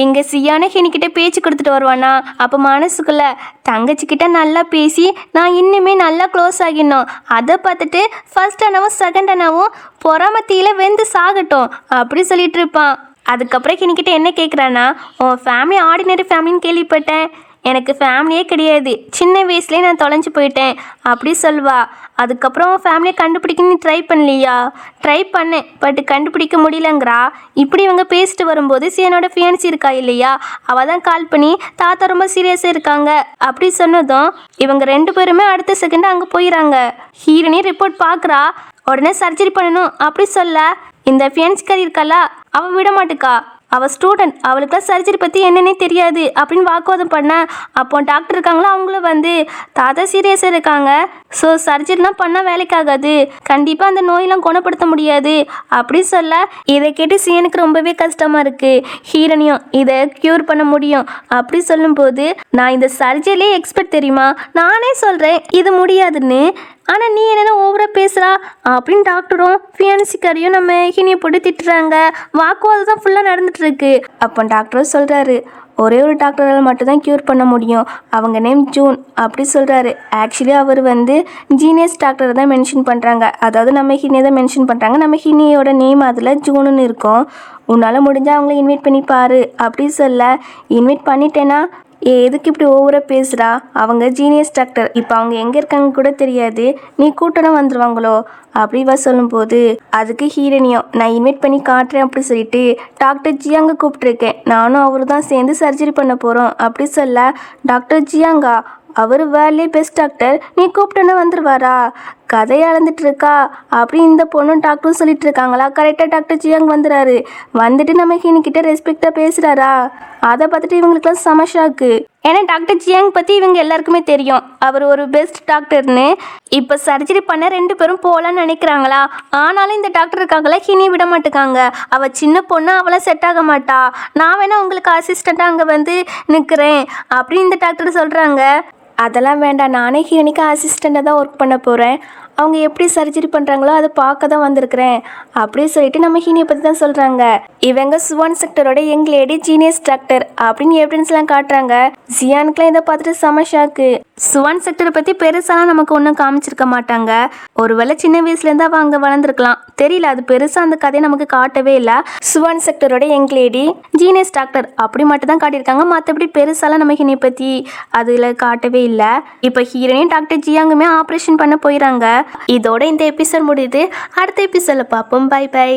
இங்கே சியான ஹினிக்கிட்ட பேச்சு கொடுத்துட்டு வருவானா, அப்போ மனசுக்குள்ள தங்கச்சிக்கிட்ட நல்லா பேசி நான் இன்னுமே நல்லா க்ளோஸ் ஆகிடணும். அதை பார்த்துட்டு ஃபர்ஸ்ட் அண்ணாவும் செகண்ட் அண்ணாவும் பொறாமத்தியில் வெந்து சாகட்டும் அப்படி சொல்லிட்டு இருப்பான். அதுக்கப்புறம் ஹினிக்கிட்ட என்ன கேட்குறான்னா, உன் ஃபேமிலி ஆர்டினரி ஃபேமிலின்னு கேள்விப்பட்டேன், எனக்கு ஃபேமிலியே கிடையாது, சின்ன வயசுலேயே நான் தொலைஞ்சு போயிட்டேன் அப்படி சொல்வா. அதுக்கப்புறம் ஃபேமிலியை கண்டுபிடிக்க நீ ட்ரை பண்ணலையா? ட்ரை பண்ணேன், பட் கண்டுபிடிக்க முடியலங்கிறா. இப்படி இவங்க பேசிட்டு வரும்போது சியனோட ஃபியான்சி இருக்கா இல்லையா, அவள் தான் கால் பண்ணி தாத்தா ரொம்ப சீரியஸாக இருக்காங்க அப்படி சொன்னதும் இவங்க 2 பேருமே அடுத்த செகண்ட் அங்கே போயிடறாங்க. ஹீரோனி ரிப்போர்ட் பார்க்குறா. உடனே சர்ஜரி பண்ணணும் அப்படி சொல்ல இந்த ஃபியான்சிக்காரி இருக்காளா, அவள் விட மாட்டுக்கா. அவள் ஸ்டூடெண்ட், அவளுக்குலாம் சர்ஜரி பற்றி என்னன்னே தெரியாது அப்படின்னு வாக்குவாதம் பண்ண, அப்போ டாக்டர் இருக்காங்களா அவங்களும் வந்து தாத்தா சீரியஸாக இருக்காங்க, ஸோ சர்ஜரிலாம் பண்ணால் வேலைக்காகாது, கண்டிப்பாக அந்த நோயெல்லாம் குணப்படுத்த முடியாது அப்படி சொல்ல இதை கேட்டு சியனுக்கு ரொம்பவே கஷ்டமாக இருக்குது. ஹீரோனியும் இதை க்யூர் பண்ண முடியும் அப்படி சொல்லும்போது நான் இந்த சர்ஜரிலே எக்ஸ்பர்ட் தெரியுமா, நானே சொல்கிறேன் இது முடியாதுன்னு, ஆனால் நீ என்னென்ன ஓவராக பேசுகிறா அப்படின்னு டாக்டரும் ஃபியான்சிக்காரியும் நம்ம ஹினியை போட்டு திட்டுறாங்க. வாக்குவாதம் தான் ஃபுல்லாக நடந்துகிட்ருக்கு. அப்போ டாக்டரும் சொல்கிறாரு, ஒரே ஒரு டாக்டரால் மட்டும்தான் க்யூர் பண்ண முடியும், அவங்க நேம் ஜூன் அப்படி சொல்கிறாரு. ஆக்சுவலி அவர் வந்து ஜீனியஸ் டாக்டரை தான் மென்ஷன் பண்ணுறாங்க, அதாவது நம்ம ஹினியை தான் மென்ஷன் பண்ணுறாங்க. நம்ம ஹினியோட நேம் அதில் ஜூனுன்னு இருக்கும். உன்னால் முடிஞ்சால் அவங்கள இன்வைட் பண்ணி பாரு அப்படி சொல்ல, இன்வைட் பண்ணிட்டேன்னா எதுக்கு இப்படி ஓவராக பேசுகிறா, அவங்க ஜீனியஸ் டாக்டர், இப்போ அவங்க எங்கே இருக்காங்க கூட தெரியாது, நீ கூட்டணும் வந்துடுவாங்களோ அப்படி இவ சொல்லும்போது அதுக்கு ஹீரோனியும் நான் இன்வைட் பண்ணி காட்டுறேன் அப்படி சொல்லிட்டு டாக்டர் ஜியாங்க கூப்பிட்ருக்கேன், நானும் அவரு தான் சேர்ந்து சர்ஜரி பண்ண போகிறோம் அப்படி சொல்ல, டாக்டர் ஜியாங்கா அவர் வேர்ல்ட்லே பெஸ்ட் டாக்டர், நீ கூப்பிட்டோன்னா வந்துடுவாரா, கதையை அளந்துட்டு இருக்கா அப்படி இந்த பொண்ணும் டாக்டரும் சொல்லிட்டு இருக்காங்களா. கரெக்டாக டாக்டர் ஜியாங் வந்துடுறாரு. வந்துட்டு நம்ம ஹினிக்கிட்ட ரெஸ்பெக்டாக பேசுகிறாரா, அதை பார்த்துட்டு இவங்களுக்குலாம் சமஷாக்கு. ஏன்னா டாக்டர் ஜியாங் பற்றி இவங்க எல்லாருக்குமே தெரியும், அவர் ஒரு பெஸ்ட் டாக்டர்னு. இப்போ சர்ஜரி பண்ண 2 பேரும் போகலான்னு நினைக்கிறாங்களா, ஆனாலும் இந்த டாக்டர் இருக்காங்களா ஹினி விட மாட்டேக்காங்க. அவள் சின்ன பொண்ணு, அவளை செட் ஆக மாட்டா, நான் வேணா உங்களுக்கு அசிஸ்டண்ட்டாக அங்கே வந்து நிற்கிறேன் அப்படின்னு இந்த டாக்டர் சொல்கிறாங்க. அதெல்லாம் வேண்டாம், நானே ஹீரோனிக்கு அசிஸ்டண்ட்டாக தான் ஒர்க் பண்ண போகிறேன், அவங்க எப்படி சர்ஜரி பண்ணுறாங்களோ அதை பார்க்க தான் வந்திருக்கிறேன் அப்படின்னு சொல்லிட்டு நம்ம ஹீனியை பற்றி தான் சொல்கிறாங்க. இவங்க சுவான் செக்டரோட யங் லேடி ஜீனியஸ் டாக்டர் அப்படின்னு எவிடன்ஸ்லாம் காட்டுறாங்க. ஜியானுக்குலாம் இதை பார்த்துட்டு சமஷாக்கு. சுவான் செக்டரை பற்றி பெருசாலாம் நமக்கு ஒன்றும் காமிச்சிருக்க மாட்டாங்க, ஒருவேளை சின்ன வயசுலேருந்து அவள் அங்கே வளர்ந்துருக்கலாம், தெரியல, அது பெருசாக அந்த கதையை நமக்கு காட்டவே இல்லை. சுவான் செக்டரோட யங் லேடி ஜீனியஸ் டாக்டர் அப்படி மட்டும் தான் காட்டியிருக்காங்க, மற்றபடி பெருசாலாம் நம்ம ஹீனியை பற்றி அதில் காட்டவே இல்லை. இப்போ ஹீரோனையும் டாக்டர் ஜியாங்குமே ஆப்ரேஷன் பண்ண போயிடறாங்க. இதோட இந்த எபிசோட் முடியுது. அடுத்த எபிசோட பார்ப்போம். Bye by.